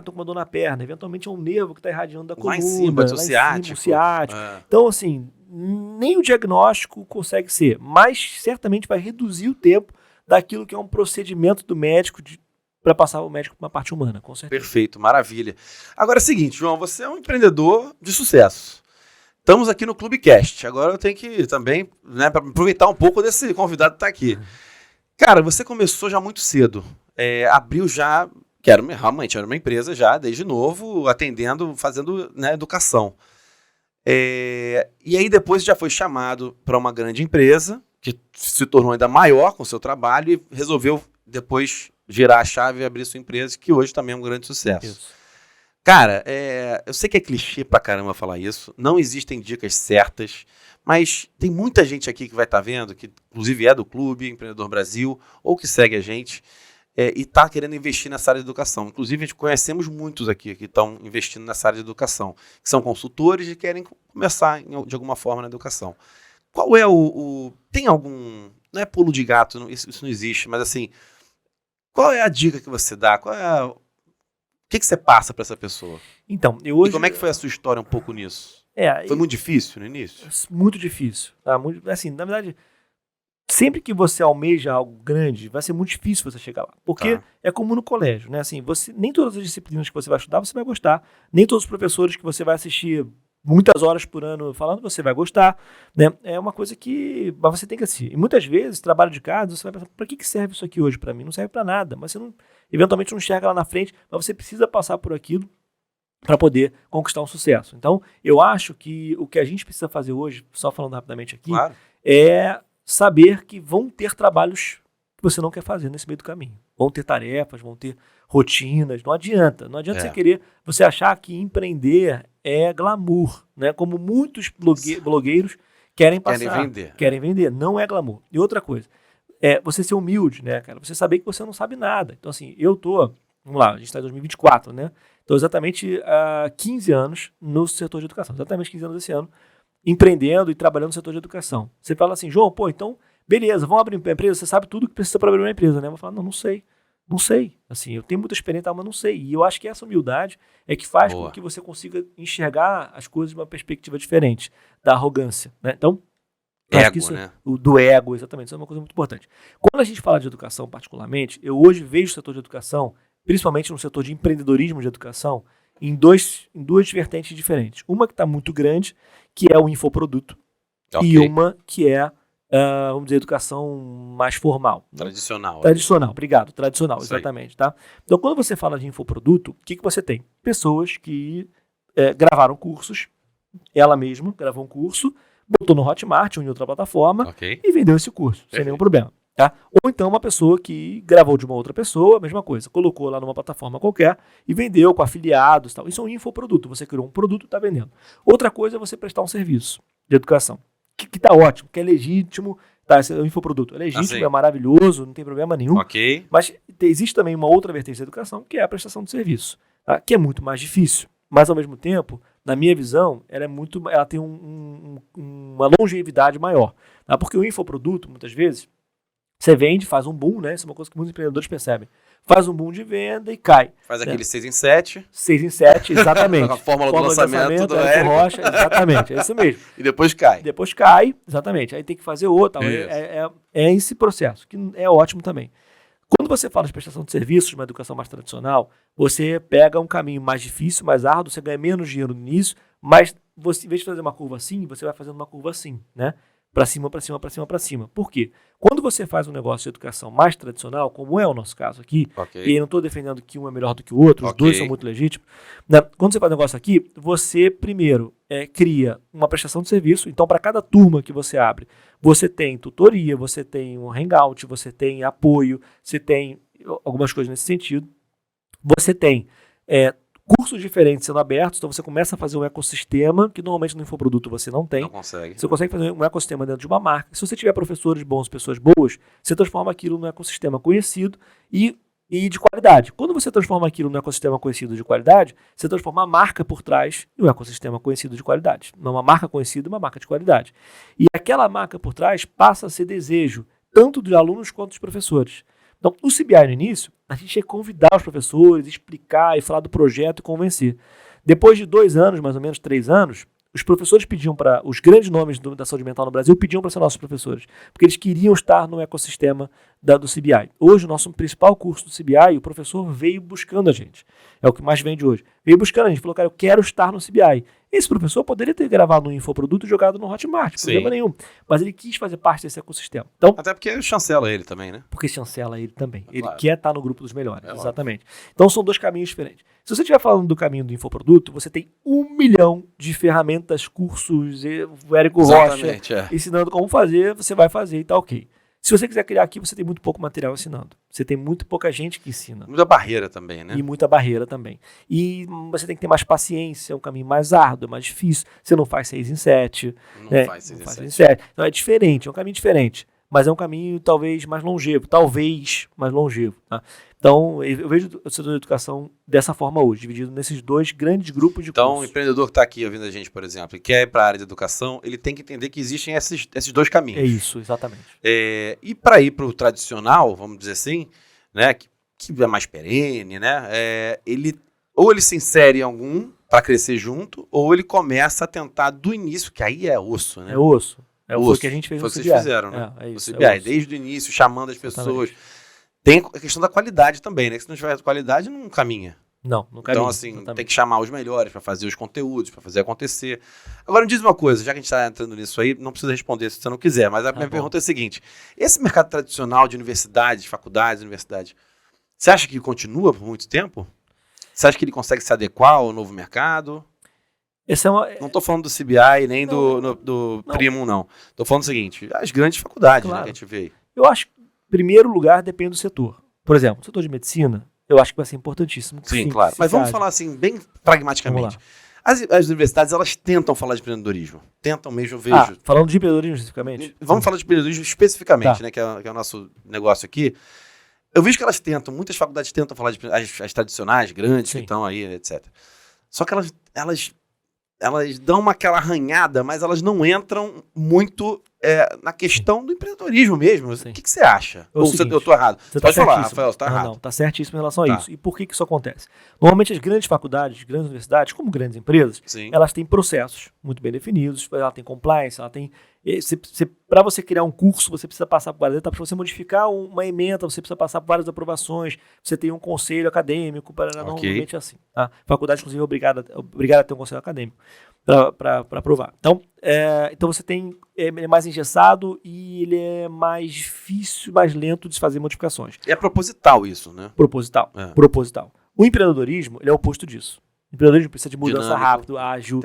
tô com uma dor na perna. Eventualmente é um nervo que tá irradiando da coluna. Lá em cima, lá do em ciático. Cima, o ciático. Então, assim, nem o diagnóstico consegue ser, mas certamente vai reduzir o tempo daquilo que é um procedimento do médico para passar o médico para uma parte humana, com certeza. Perfeito, maravilha. Agora é o seguinte, João, você é um empreendedor de sucesso. Estamos aqui no Clubecast. Agora eu tenho que também, né, para aproveitar um pouco desse convidado que está aqui. Cara, você começou já muito cedo. Abriu já, que realmente era uma empresa já, desde novo, atendendo, fazendo, né, educação. E aí depois já foi chamado para uma grande empresa, que se tornou ainda maior com o seu trabalho e resolveu depois girar a chave e abrir sua empresa, que hoje também é um grande sucesso. Isso. Cara, eu sei que é clichê pra caramba falar isso, não existem dicas certas, mas tem muita gente aqui que vai estar vendo, que inclusive é do Clube Empreendedor Brasil, ou que segue a gente, e está querendo investir nessa área de educação. Inclusive, a gente conhecemos muitos aqui que estão investindo nessa área de educação, que são consultores e querem começar de alguma forma na educação. Qual é tem algum... Não é pulo de gato, isso não existe, mas assim, qual é a dica que você dá? O que você passa para essa pessoa? Então, hoje... E como é que foi a sua história um pouco nisso? Foi muito difícil no início? Muito difícil. Tá? Assim, na verdade, sempre que você almeja algo grande, vai ser muito difícil você chegar lá. Porque é como no colégio, né? Assim, nem todas as disciplinas que você vai estudar, você vai gostar. Nem todos os professores que você vai assistir muitas horas por ano falando, você vai gostar, né? É uma coisa que você tem que assistir. E muitas vezes, trabalho de casa, você vai pensar, para que serve isso aqui hoje para mim? Não serve para nada, mas você eventualmente não enxerga lá na frente, mas você precisa passar por aquilo para poder conquistar um sucesso. Então, eu acho que o que a gente precisa fazer hoje, só falando rapidamente aqui, é saber que vão ter trabalhos que você não quer fazer nesse meio do caminho. Vão ter tarefas, vão ter rotinas, não adianta você achar que empreender é glamour, né? Como muitos blogueiros querem passar. Querem vender. Não é glamour. E outra coisa, você ser humilde, né, cara? Você saber que você não sabe nada. Então, assim, vamos lá, a gente está em 2024, né? Estou exatamente há 15 anos no setor de educação. Exatamente 15 anos esse ano, empreendendo e trabalhando no setor de educação. Você fala assim, João, então, beleza, vamos abrir uma empresa, você sabe tudo que precisa para abrir uma empresa, né? Eu vou falar, não sei. Não sei. Assim, eu tenho muita experiência, mas não sei. E eu acho que essa humildade é que faz com que você consiga enxergar as coisas de uma perspectiva diferente da arrogância, né? Então, né? Do ego, exatamente. Isso é uma coisa muito importante. Quando a gente fala de educação particularmente, eu hoje vejo o setor de educação, principalmente no setor de empreendedorismo de educação, em duas vertentes diferentes. Uma que está muito grande, que é o infoproduto, e uma que é vamos dizer, educação mais formal. Tradicional. Tradicional, obrigado. Tradicional, exatamente. Tá? Então, quando você fala de infoproduto, o que você tem? Pessoas que gravaram cursos, ela mesma gravou um curso, botou no Hotmart ou em outra plataforma e vendeu esse curso, sem nenhum problema. Tá? Ou então uma pessoa que gravou de uma outra pessoa, a mesma coisa, colocou lá numa plataforma qualquer e vendeu com afiliados e tal. Isso é um infoproduto, você criou um produto e está vendendo. Outra coisa é você prestar um serviço de educação, que tá ótimo, que é legítimo, tá? Esse é um infoproduto, é legítimo, é maravilhoso, não tem problema nenhum. Mas existe também uma outra vertente da educação, que é a prestação de serviço, tá? Que é muito mais difícil, mas ao mesmo tempo, na minha visão, ela tem uma longevidade maior, tá? Porque o infoproduto, muitas vezes, você vende, faz um boom, né? Isso é uma coisa que muitos empreendedores percebem. Faz um boom de venda e cai. Faz aquele 6 em 7. 6 em 7, exatamente. A fórmula do lançamento do Érico Rocha, exatamente, é isso mesmo. E depois cai. Depois cai, exatamente. Aí tem que fazer outra. É esse processo, que é ótimo também. Quando você fala de prestação de serviços, uma educação mais tradicional, você pega um caminho mais difícil, mais árduo, você ganha menos dinheiro no início, mas você, em vez de fazer uma curva assim, você vai fazendo uma curva assim, né? Para cima, para cima, para cima, para cima. Por quê? Quando você faz um negócio de educação mais tradicional, como é o nosso caso aqui, e eu não estou defendendo que um é melhor do que o outro, os dois são muito legítimos, né? Quando você faz um negócio aqui, você primeiro cria uma prestação de serviço. Então, para cada turma que você abre, você tem tutoria, você tem um hangout, você tem apoio, você tem algumas coisas nesse sentido. Você tem cursos diferentes sendo abertos, então você começa a fazer um ecossistema que normalmente no infoproduto você não tem. Não consegue. Você consegue fazer um ecossistema dentro de uma marca. Se você tiver professores bons, pessoas boas, você transforma aquilo num ecossistema conhecido e e de qualidade. Quando você transforma aquilo num ecossistema conhecido de qualidade, você transforma a marca por trás em um ecossistema conhecido de qualidade. Não uma marca conhecida, uma marca de qualidade. E aquela marca por trás passa a ser desejo, tanto dos alunos quanto dos professores. Então, o CBI no início, a gente ia convidar os professores, explicar e falar do projeto e convencer. Depois de 2 anos, mais ou menos 3 anos, os professores pediam para, os grandes nomes da saúde mental no Brasil pediam para ser nossos professores, porque eles queriam estar no ecossistema do CBI. Hoje, o nosso principal curso do CBI, o professor veio buscando a gente. É o que mais vende hoje. Veio buscando a gente, falou, cara, eu quero estar no CBI. Esse professor poderia ter gravado um infoproduto e jogado no Hotmart, problema nenhum. Mas ele quis fazer parte desse ecossistema. Então, até porque chancela ele também, né? Porque chancela ele também. Ele claro. quer estar no grupo dos melhores, exatamente. Então são 2 caminhos diferentes. Se você estiver falando do caminho do infoproduto, você tem 1 milhão de ferramentas, cursos, o Érico Rocha ensinando como fazer, você vai fazer e tá ok. Se você quiser criar aqui, você tem muito pouco material ensinando. Você tem muito pouca gente que ensina. Muita barreira também, né? E muita barreira também. E você tem que ter mais paciência, é um caminho mais árduo, mais difícil. Você não faz 6 em 7. Não faz 6 em 7. Então é diferente, é um caminho diferente. Mas é um caminho talvez mais longevo. Tá? Então, eu vejo o setor da educação dessa forma hoje, dividido nesses 2 grandes grupos de cursos. Então, o empreendedor que está aqui ouvindo a gente, por exemplo, e quer ir para a área de educação, ele tem que entender que existem esses 2 caminhos. É isso, exatamente. E para ir para o tradicional, vamos dizer assim, né, que é mais perene, né, ele se insere em algum para crescer junto, ou ele começa a tentar do início, que aí é osso, né? É osso. Foi o que a gente fez no CBI. Foi o que vocês fizeram, né? É isso, o CBI, desde o início, chamando as pessoas. Tem a questão da qualidade também, né? Que se não tiver qualidade, não caminha. Não caminha. Então, assim, tem que chamar os melhores para fazer os conteúdos, para fazer acontecer. Agora, me diz uma coisa, já que a gente está entrando nisso aí, não precisa responder se você não quiser, mas a minha pergunta é a seguinte. Esse mercado tradicional de universidades, faculdades, universidades, você acha que continua por muito tempo? Você acha que ele consegue se adequar ao novo mercado? Não estou falando do CBI, nem do Primo, não. Estou falando o seguinte, as grandes faculdades, né, que a gente vê aí. Eu acho que, em primeiro lugar, depende do setor. Por exemplo, o setor de medicina, eu acho que vai ser importantíssimo. Sim, claro. Mas vamos falar assim, bem pragmaticamente. As universidades, elas tentam falar de empreendedorismo. Tentam mesmo, eu vejo. Falando de empreendedorismo especificamente? Vamos falar de empreendedorismo especificamente, né, que é o nosso negócio aqui. Eu vejo que elas tentam, muitas faculdades tentam falar de as tradicionais, grandes, que estão aí, etc. Só que elas dão aquela arranhada, mas elas não entram muito na questão do empreendedorismo mesmo. Sim. O que você acha? Ou eu estou errado? Você pode falar, certíssimo. Rafael, você está errado. Não, está certíssimo em relação a isso. E por que isso acontece? Normalmente as grandes faculdades, grandes universidades, como grandes empresas, elas têm processos muito bem definidos, ela tem compliance, ela tem... Para você criar um curso, você precisa passar por várias etapas. Para você modificar uma ementa, você precisa passar por várias aprovações. Você tem um conselho acadêmico, normalmente é assim. A faculdade, inclusive, é obrigada a ter um conselho acadêmico para aprovar. Então você tem... Ele é mais engessado e ele é mais difícil, mais lento de se fazer modificações. É proposital isso, né? Proposital. O empreendedorismo, ele é o oposto disso. O empreendedorismo precisa de mudança rápido, ágil,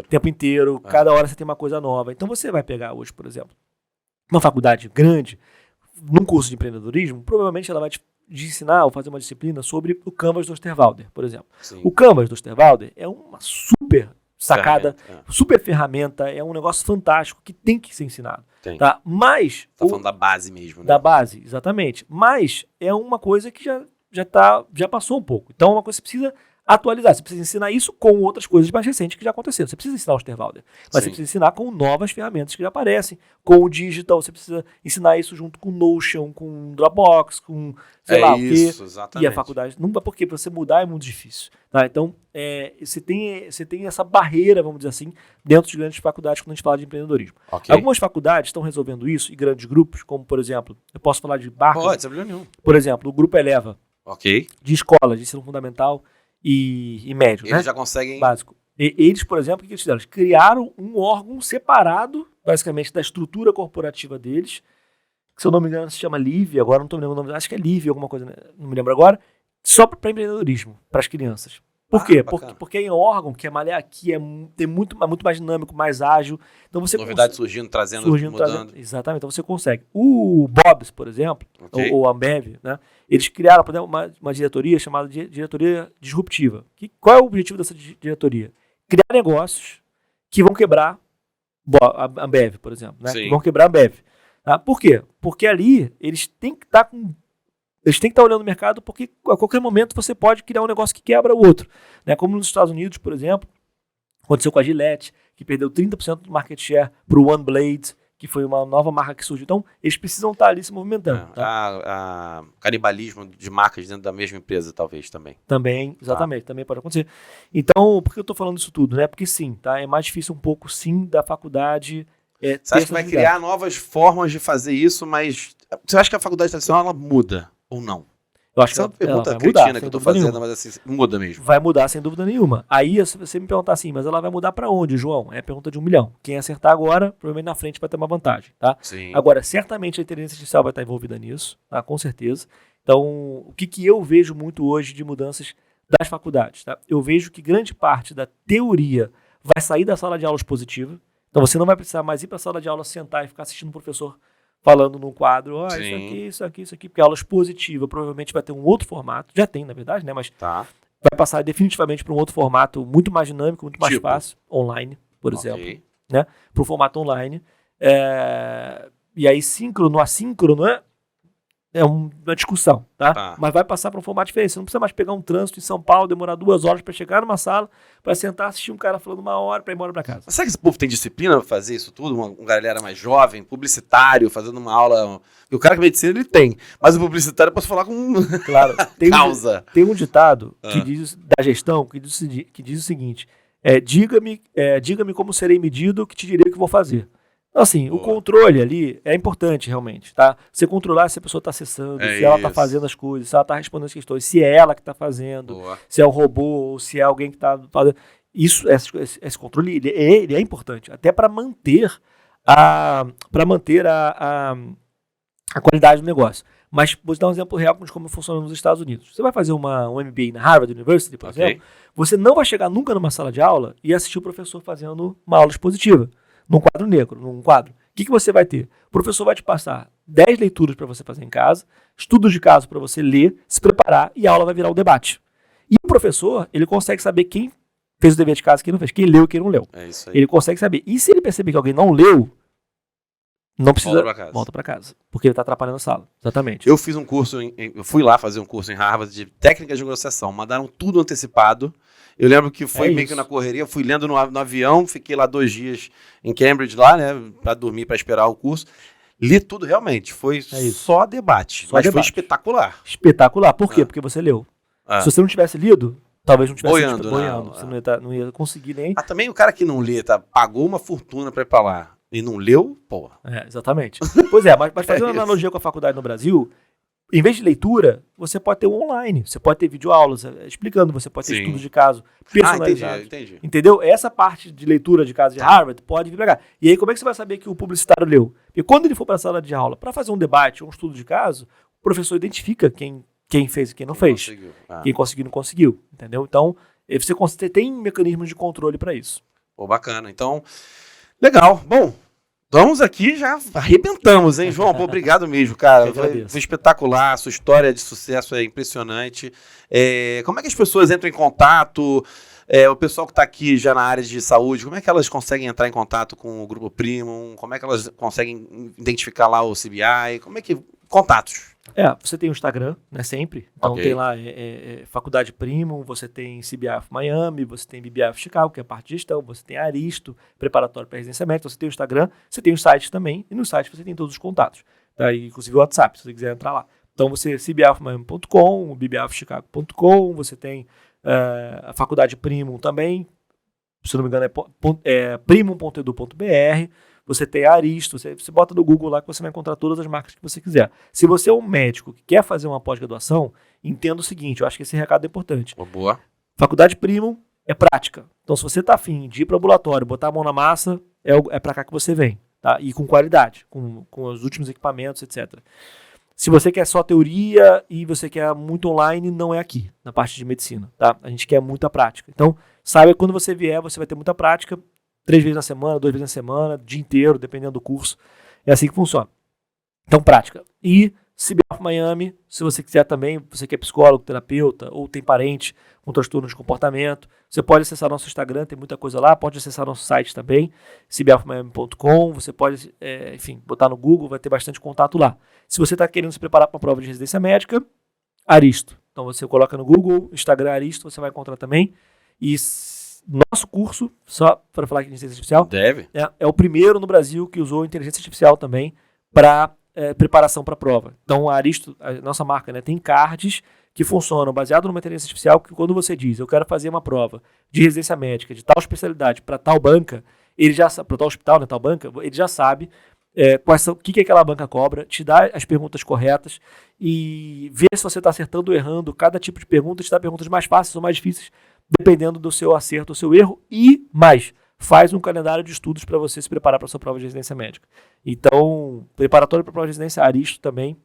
tempo inteiro. Cada hora você tem uma coisa nova. Então você vai pegar hoje, por exemplo, uma faculdade grande, num curso de empreendedorismo, provavelmente ela vai te ensinar ou fazer uma disciplina sobre o Canvas do Osterwalder, por exemplo. Sim. O Canvas do Osterwalder é uma super sacada, super ferramenta, é um negócio fantástico que tem que ser ensinado. Tá? Mas... Tá falando da base mesmo, né? Da base, exatamente. Mas é uma coisa que já passou um pouco. Então é uma coisa que você precisa atualizar. Você precisa ensinar isso com outras coisas mais recentes que já aconteceram. Você precisa ensinar o Osterwalder, mas você precisa ensinar com novas ferramentas que já aparecem, com o digital. Você precisa ensinar isso junto com Notion, com Dropbox, com sei lá o quê. Exatamente. E a faculdade não dá, porque para você mudar é muito difícil. Tá? Então, você tem essa barreira, vamos dizer assim, dentro de grandes faculdades quando a gente fala de empreendedorismo. Algumas faculdades estão resolvendo isso, e grandes grupos, como por exemplo, eu posso falar de Barcas. Pode, sem problema nenhum. Por exemplo, o Grupo Eleva, de escola, de ensino fundamental e médio. Eles já conseguem... Básico. Eles, por exemplo, o que eles fizeram? Eles criaram um órgão separado, basicamente, da estrutura corporativa deles, que, se eu não me engano, se chama Live, agora não estou me lembrando o nome, acho que é Live, alguma coisa, não me lembro agora, só para empreendedorismo, para as crianças. Por quê? Porque é um órgão que tem muito mais dinâmico, mais ágil. Então você novidade surgindo, mudando. Exatamente, então você consegue. O Bob's, por exemplo, ou a Ambev, né, eles criaram, por exemplo, uma diretoria chamada Diretoria Disruptiva. Qual é o objetivo dessa diretoria? Criar negócios que vão quebrar a Ambev, por exemplo. Né, que vão quebrar a Ambev. Tá? Por quê? Porque ali eles têm que estar com Eles têm que estar olhando o mercado porque a qualquer momento você pode criar um negócio que quebra o outro. Né? Como nos Estados Unidos, por exemplo, aconteceu com a Gillette, que perdeu 30% do market share para o OneBlade, que foi uma nova marca que surgiu. Então, eles precisam estar ali se movimentando. Tá? Canibalismo de marcas dentro da mesma empresa, talvez, também. Também, exatamente, também pode acontecer. Então, por que eu estou falando isso tudo? Né? Porque sim, tá? É mais difícil um pouco, sim, da faculdade... Você acha que vai criar novas formas de fazer isso, mas você acha que a faculdade tradicional ela muda ou não? Eu acho Essa é uma que ela pergunta vai cretina mudar, que eu tô fazendo, nenhuma. mas assim, muda mesmo. Vai mudar sem dúvida nenhuma. Aí, se você me perguntar assim, mas ela vai mudar para onde, João? É a pergunta de 1 milhão. Quem acertar agora, provavelmente na frente vai ter uma vantagem, tá? Sim. Agora, certamente a inteligência artificial vai estar envolvida nisso, tá? Com certeza. Então, o que eu vejo muito hoje de mudanças das faculdades, tá? Eu vejo que grande parte da teoria vai sair da sala de aulas positiva. Então, você não vai precisar mais ir para a sala de aula, sentar e ficar assistindo o professor falando num quadro, isso aqui, porque a aula expositiva provavelmente vai ter um outro formato, já tem, na verdade, né? Mas vai passar definitivamente para um outro formato muito mais dinâmico, muito mais fácil, online, por exemplo, né? Para o formato online. E aí, síncrono, assíncrono, é uma discussão, tá? Mas vai passar para um formato diferente. Você não precisa mais pegar um trânsito em São Paulo, demorar 2 horas para chegar numa sala, para sentar, assistir um cara falando 1 hora para ir embora para casa. Mas será que esse povo tem disciplina para fazer isso tudo? Uma galera mais jovem, publicitário, fazendo uma aula... E o cara que é medicina, ele tem. Mas o publicitário, eu posso falar com claro, causa. Tem um ditado que diz, da gestão que diz o seguinte, diga-me como serei medido, que te direi o que vou fazer. Então, assim, o controle ali é importante, realmente, tá? Você controlar se a pessoa está acessando, se ela está fazendo as coisas, se ela está respondendo as questões, se é ela que está fazendo, se é o robô, ou se é alguém que está fazendo. Esse controle, ele é importante, até para manter a qualidade do negócio. Mas vou te dar um exemplo real de como funciona nos Estados Unidos. Você vai fazer um MBA na Harvard University, por exemplo, você não vai chegar nunca numa sala de aula e assistir o professor fazendo uma aula expositiva. Num quadro negro, num quadro. O que você vai ter? O professor vai te passar 10 leituras para você fazer em casa, estudos de caso para você ler, se preparar e a aula vai virar um debate. E o professor, ele consegue saber quem fez o dever de casa e quem não fez, quem leu e quem não leu. É isso aí. Ele consegue saber. E se ele perceber que alguém não leu, não precisa... Volta para casa. Porque ele está atrapalhando a sala. Exatamente. Eu fiz um curso, eu fui lá fazer um curso em Harvard de técnicas de negociação. Mandaram tudo antecipado. Eu lembro que foi meio que na correria, fui lendo no avião, fiquei lá 2 dias em Cambridge lá, né, para dormir, para esperar o curso. Li tudo realmente, foi só debate, mas foi espetacular. Espetacular, por quê? Porque você leu. Se você não tivesse lido, talvez não tivesse boiando. Você não ia conseguir nem... Também o cara que não lê, pagou uma fortuna para ir para lá e não leu, pô. Exatamente. Pois é, mas fazendo uma analogia com a faculdade no Brasil... Em vez de leitura, você pode ter online, você pode ter videoaulas explicando, você pode ter estudos de caso personalizados. Entendi. Entendeu? Essa parte de leitura de caso de Harvard pode vir pra cá. E aí, como é que você vai saber que o publicitário leu? Porque quando ele for para a sala de aula para fazer um debate, um estudo de caso, o professor identifica quem fez e quem não fez. Quem conseguiu e não conseguiu. Entendeu? Então, você tem mecanismos de controle para isso. Pô, bacana. Então, legal. Bom, vamos aqui, já arrebentamos, hein, João? Pô, obrigado mesmo, cara. Foi espetacular, sua história de sucesso é impressionante. Como é que as pessoas entram em contato? O pessoal que está aqui já na área de saúde, como é que elas conseguem entrar em contato com o Grupo Primum? Como é que elas conseguem identificar lá o CBI? Como é que... Contatos. Você tem o Instagram, né, sempre. Então tem lá Faculdade Primum, você tem CBI of Miami, você tem BBI of Chicago, que é a parte de gestão, você tem Aristo, preparatório para residenciamento, você tem o Instagram, você tem o site também, e no site você tem todos os contatos. Tá? Inclusive o WhatsApp, se você quiser entrar lá. Então você cbiofmiami.com, bbofchicago.com, você tem a Faculdade Primum também, se não me engano é primum.edu.br. Você tem Aristo, você bota no Google lá que você vai encontrar todas as marcas que você quiser. Se você é um médico que quer fazer uma pós-graduação, entenda o seguinte, eu acho que esse recado é importante. Boa. Faculdade Primum é prática. Então, se você está afim de ir para o ambulatório, botar a mão na massa, é para cá que você vem. Tá? E com qualidade, com os últimos equipamentos, etc. Se você quer só teoria e você quer muito online, não é aqui, na parte de medicina. Tá? A gente quer muita prática. Então, saiba que quando você vier, você vai ter muita prática, 3 vezes na semana, 2 vezes na semana, dia inteiro, dependendo do curso. É assim que funciona. Então, prática. E CBF Miami, se você quiser também, você que é psicólogo, terapeuta ou tem parente com transtorno de comportamento, você pode acessar nosso Instagram, tem muita coisa lá, pode acessar nosso site também, cbfmiami.com, você pode, enfim, botar no Google, vai ter bastante contato lá. Se você está querendo se preparar para uma prova de residência médica, Aristo. Então você coloca no Google, Instagram Aristo, você vai encontrar também. E nosso curso, só para falar aqui de inteligência artificial, é o primeiro no Brasil que usou inteligência artificial também para preparação para a prova. Então, a Aristo, a nossa marca, né, tem cards que funcionam baseado numa inteligência artificial que quando você diz, eu quero fazer uma prova de residência médica de tal especialidade para tal banca, ele já para tal hospital, né, tal banca, ele já sabe o que aquela banca cobra, te dá as perguntas corretas e vê se você está acertando ou errando cada tipo de pergunta, te dá perguntas mais fáceis ou mais difíceis, dependendo do seu acerto ou seu erro, e mais, faz um calendário de estudos para você se preparar para a sua prova de residência médica. Então, preparatório para a prova de residência, Aristo também,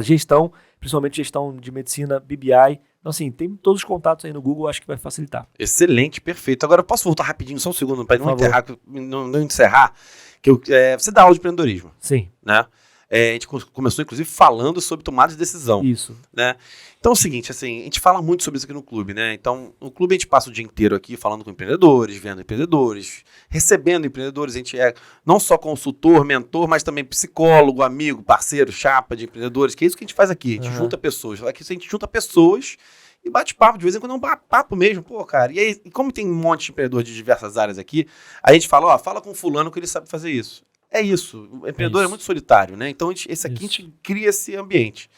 gestão, principalmente gestão de medicina, BBI. Então, assim, tem todos os contatos aí no Google, acho que vai facilitar. Excelente, perfeito. Agora, eu posso voltar rapidinho, só um segundo, para não encerrar, que você dá aula de empreendedorismo. Sim. Né? A gente começou, inclusive, falando sobre tomada de decisão. Isso. Né? Então é o seguinte, assim, a gente fala muito sobre isso aqui no clube, né? Então, no clube a gente passa o dia inteiro aqui falando com empreendedores, vendo empreendedores, recebendo empreendedores. A gente é não só consultor, mentor, mas também psicólogo, amigo, parceiro, chapa de empreendedores, que é isso que a gente faz aqui. A gente junta pessoas. Aqui a gente junta pessoas e bate papo. De vez em quando é um papo mesmo. Pô, cara, e aí, como tem um monte de empreendedor de diversas áreas aqui, a gente fala, fala com fulano que ele sabe fazer isso. É isso. O empreendedor é muito solitário, né? Então, a gente cria esse ambiente.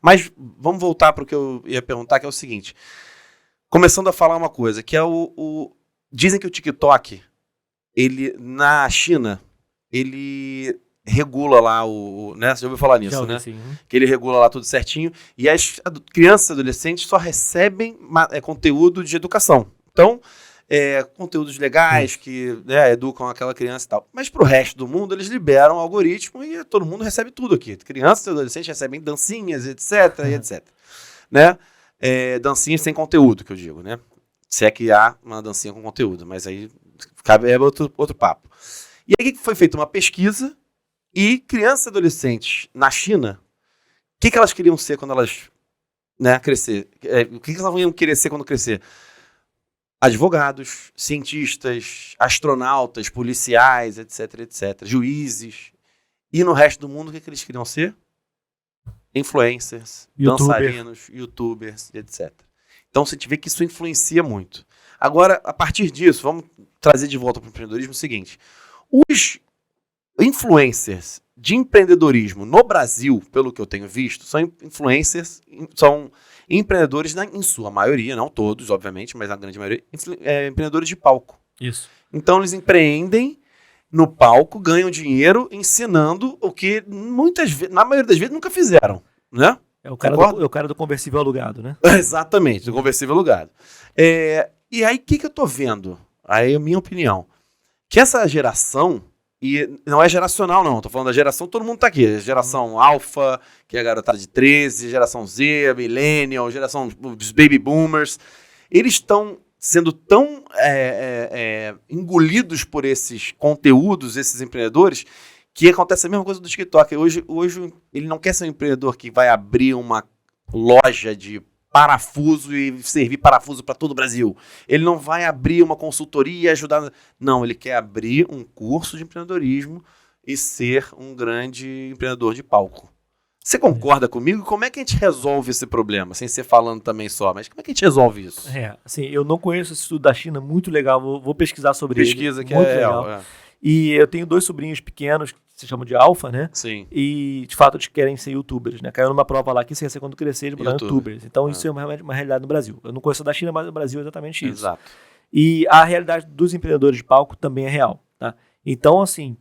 Mas vamos voltar para o que eu ia perguntar, que é o seguinte. Começando a falar uma coisa, que é dizem que o TikTok, ele, na China, ele regula lá né? Você já ouviu falar nisso, né? Sim. Que ele regula lá tudo certinho. E as crianças e adolescentes só recebem conteúdo de educação. Então, conteúdos legais que educam aquela criança e tal. Mas pro resto do mundo, eles liberam o algoritmo e todo mundo recebe tudo aqui. Crianças e adolescentes recebem dancinhas, etc, e etc. Né? Dancinhas sem conteúdo, que eu digo, né? Se é que há uma dancinha com conteúdo, mas aí cabe outro papo. E aí foi feita uma pesquisa e crianças e adolescentes na China, o que elas queriam ser quando elas crescer? O que elas iam querer ser quando crescer? Advogados, cientistas, astronautas, policiais, etc, etc, juízes. E no resto do mundo, o que eles queriam ser? Influencers, dançarinos, youtubers, etc. Então, você vê que isso influencia muito. Agora, a partir disso, vamos trazer de volta para o empreendedorismo o seguinte. Os influencers de empreendedorismo no Brasil, pelo que eu tenho visto, são influencers, são empreendedores, em sua maioria, não todos, obviamente, mas a grande maioria, empreendedores de palco. Isso. Então, eles empreendem no palco, ganham dinheiro ensinando o que muitas vezes, na maioria das vezes, nunca fizeram, né? É o cara do conversível alugado, né? Exatamente, do conversível alugado. E aí, o que eu tô vendo? Aí, a minha opinião, que essa geração, e não é geracional não, tô falando da geração, todo mundo tá aqui, geração Alpha, que é a garotada de 13, geração Z, Millennial, geração dos Baby Boomers, eles estão sendo tão engolidos por esses conteúdos, esses empreendedores, que acontece a mesma coisa do TikTok. Hoje ele não quer ser um empreendedor que vai abrir uma loja de parafuso e servir parafuso para todo o Brasil. Ele não vai abrir uma consultoria e ajudar... Não, ele quer abrir um curso de empreendedorismo e ser um grande empreendedor de palco. Você concorda comigo? Como é que a gente resolve esse problema? Sem ser falando também só, mas como é que a gente resolve isso? Assim, eu não conheço esse estudo da China, muito legal, vou pesquisar sobre ele. Pesquisa que muito é legal. real. E eu tenho 2 sobrinhos pequenos, que se chamam de Alpha, né? Sim. E, de fato, eles querem ser youtubers, né? Caiu numa prova lá que isso ia ser quando crescer, eles botaram youtubers. Então, isso é uma realidade no Brasil. Eu não conheço a da China, mas no Brasil é exatamente isso. Exato. E a realidade dos empreendedores de palco também é real, tá? Então, assim,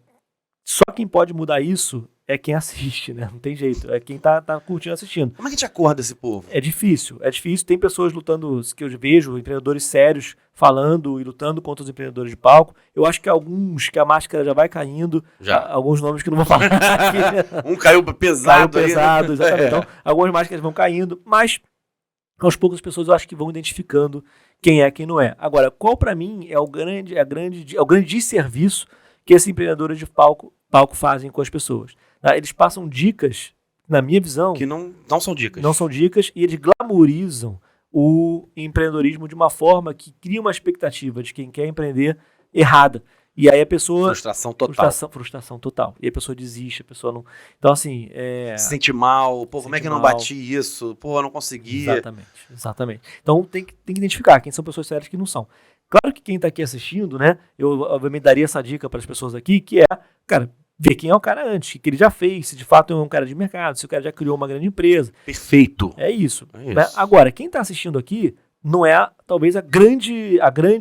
só quem pode mudar isso é quem assiste, né? Não tem jeito. É quem tá curtindo assistindo. Como é que a gente acorda esse povo? É difícil. Tem pessoas lutando, que eu vejo, empreendedores sérios falando e lutando contra os empreendedores de palco. Eu acho que alguns, que a máscara já vai caindo. Já. Alguns nomes que eu não vou falar aqui. Um caiu pesado. Caiu pesado, exatamente. Então, algumas máscaras vão caindo, mas aos poucos as pessoas eu acho que vão identificando quem é, quem não é. Agora, qual para mim é o grande desserviço que esses empreendedores de palco fazem com as pessoas? Eles passam dicas na minha visão... Que não são dicas. Não são dicas, e eles glamorizam o empreendedorismo de uma forma que cria uma expectativa de quem quer empreender errada. E aí a pessoa... Frustração total. Frustração total. E a pessoa desiste, a pessoa não... Então, assim... Se sente mal. Pô, como é que eu não bati isso? Pô, eu não consegui. Exatamente. Então, tem que identificar quem são pessoas sérias e quem não são. Claro que quem está aqui assistindo, né? Eu, obviamente, daria essa dica para as pessoas aqui, que é, cara, ver quem é o cara antes, o que ele já fez, se de fato é um cara de mercado, se o cara já criou uma grande empresa. Perfeito. É isso. Né? Agora, quem está assistindo aqui não é, talvez, a grande...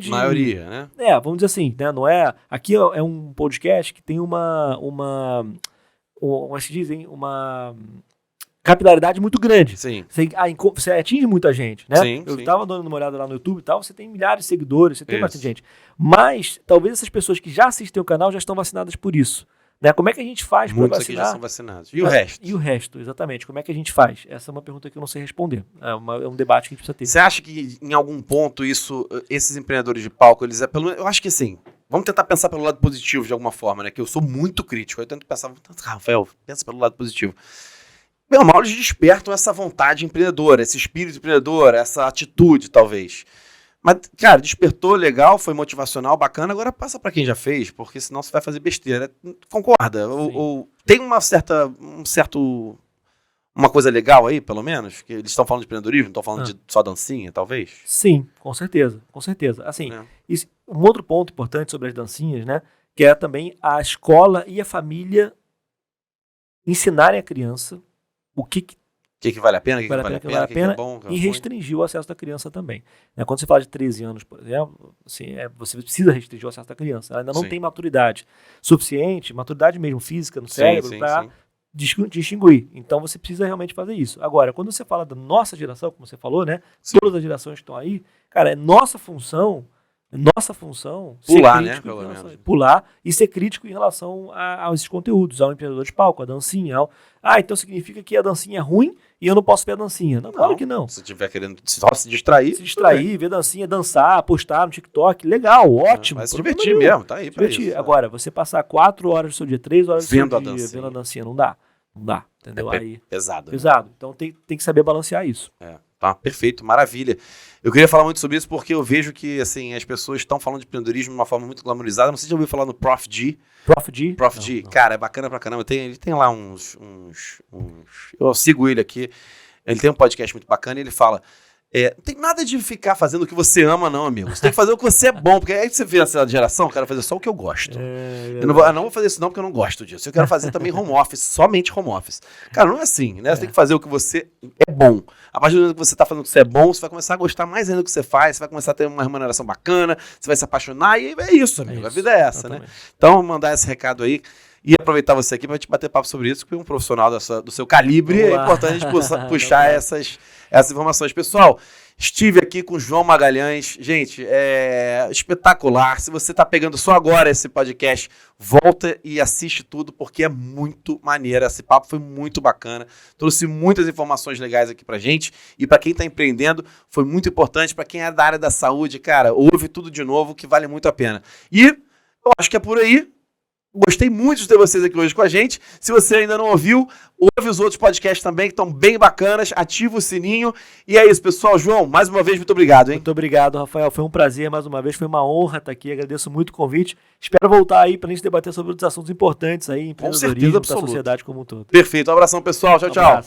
maioria, né? Vamos dizer assim, né? Não é... Aqui é um podcast que tem uma se dizem, uma capilaridade muito grande. Sim. Você atinge muita gente, né? Sim, eu estava dando uma olhada lá no YouTube e tal, você tem milhares de seguidores, você tem bastante gente. Mas, talvez essas pessoas que já assistem o canal já estão vacinadas por isso. Né? Como é que a gente faz para vacinar? Muitos aqui já são vacinados. E o resto? E o resto, exatamente. Como é que a gente faz? Essa é uma pergunta que eu não sei responder. É um debate que a gente precisa ter. Você acha que, em algum ponto, esses empreendedores de palco, eles eu acho que sim. Vamos tentar pensar pelo lado positivo de alguma forma, né? Que eu sou muito crítico. Eu tento pensar, Rafael, pensa pelo lado positivo. Meu mal, eles despertam essa vontade empreendedora, esse espírito empreendedor, essa atitude, talvez. Mas, cara, despertou, legal, foi motivacional, bacana, agora passa pra quem já fez, porque senão você vai fazer besteira. Concorda? Ou tem uma coisa legal aí, pelo menos? Que eles estão falando de empreendedorismo, não estão falando de só dancinha, talvez? Sim, com certeza. Assim, um outro ponto importante sobre as dancinhas, né? Que é também a escola e a família ensinarem a criança o que vale a pena, o que vale a pena, é bom, e restringir o acesso da criança também. Quando você fala de 13 anos, por exemplo, assim, você precisa restringir o acesso da criança. Ela ainda não tem maturidade suficiente, maturidade mesmo física no cérebro, para distinguir. Então você precisa realmente fazer isso. Agora, quando você fala da nossa geração, como você falou, né? Todas as gerações que estão aí, cara, é nossa função pular, ser crítico, né? Pular e ser crítico em relação a esses conteúdos, ao empreendedor de palco, a dancinha. Então significa que a dancinha é ruim e eu não posso ver a dancinha. Não, claro que não. Se estiver querendo só se distrair. Ver dancinha, dançar, postar no TikTok, legal, ótimo. Vai se divertir mesmo, tá aí pra isso. Agora, você passar 4 horas do seu dia, 3 horas do seu dia vendo a dancinha, não dá, entendeu? Pesado. Pesado. Então tem que saber balancear isso. Tá, perfeito, maravilha. Eu queria falar muito sobre isso porque eu vejo que, assim, as pessoas estão falando de empreendedorismo de uma forma muito glamorizada. Não sei se já ouviu falar no Prof. G. Prof. G, cara, é bacana pra caramba. Ele tem lá eu sigo ele aqui. Ele tem um podcast muito bacana e ele fala... não tem nada de ficar fazendo o que você ama, não, amigo. Você tem que fazer o que você é bom. Porque aí você vê essa geração, eu quero fazer só o que eu gosto. Eu não vou fazer isso não, porque eu não gosto disso. Eu quero fazer também home office, somente home office. Cara, não é assim, né? Você tem que fazer o que você é bom. A partir do momento que você está fazendo o que você é bom, você vai começar a gostar mais ainda do que você faz, você vai começar a ter uma remuneração bacana, você vai se apaixonar e é isso, amigo. A vida é essa, exatamente, né? Então, mandar esse recado aí. E aproveitar você aqui para te bater papo sobre isso, porque um profissional do seu calibre é importante puxar essas informações. Pessoal, estive aqui com o João Magalhães. Gente, é espetacular. Se você está pegando só agora esse podcast, volta e assiste tudo, porque é muito maneiro. Esse papo foi muito bacana. Trouxe muitas informações legais aqui pra gente. E para quem está empreendendo, foi muito importante. Para quem é da área da saúde, cara, ouve tudo de novo, que vale muito a pena. E eu acho que é por aí. Gostei muito de ter vocês aqui hoje com a gente. Se você ainda não ouviu, ouve os outros podcasts também, que estão bem bacanas. Ativa o sininho. E é isso, pessoal. João, mais uma vez, muito obrigado, hein? Muito obrigado, Rafael. Foi um prazer mais uma vez. Foi uma honra estar aqui. Agradeço muito o convite. Espero voltar aí para a gente debater sobre outros assuntos importantes aí, empreendedorismo, da sociedade como um todo. Perfeito. Um abração, pessoal. Tchau, tchau.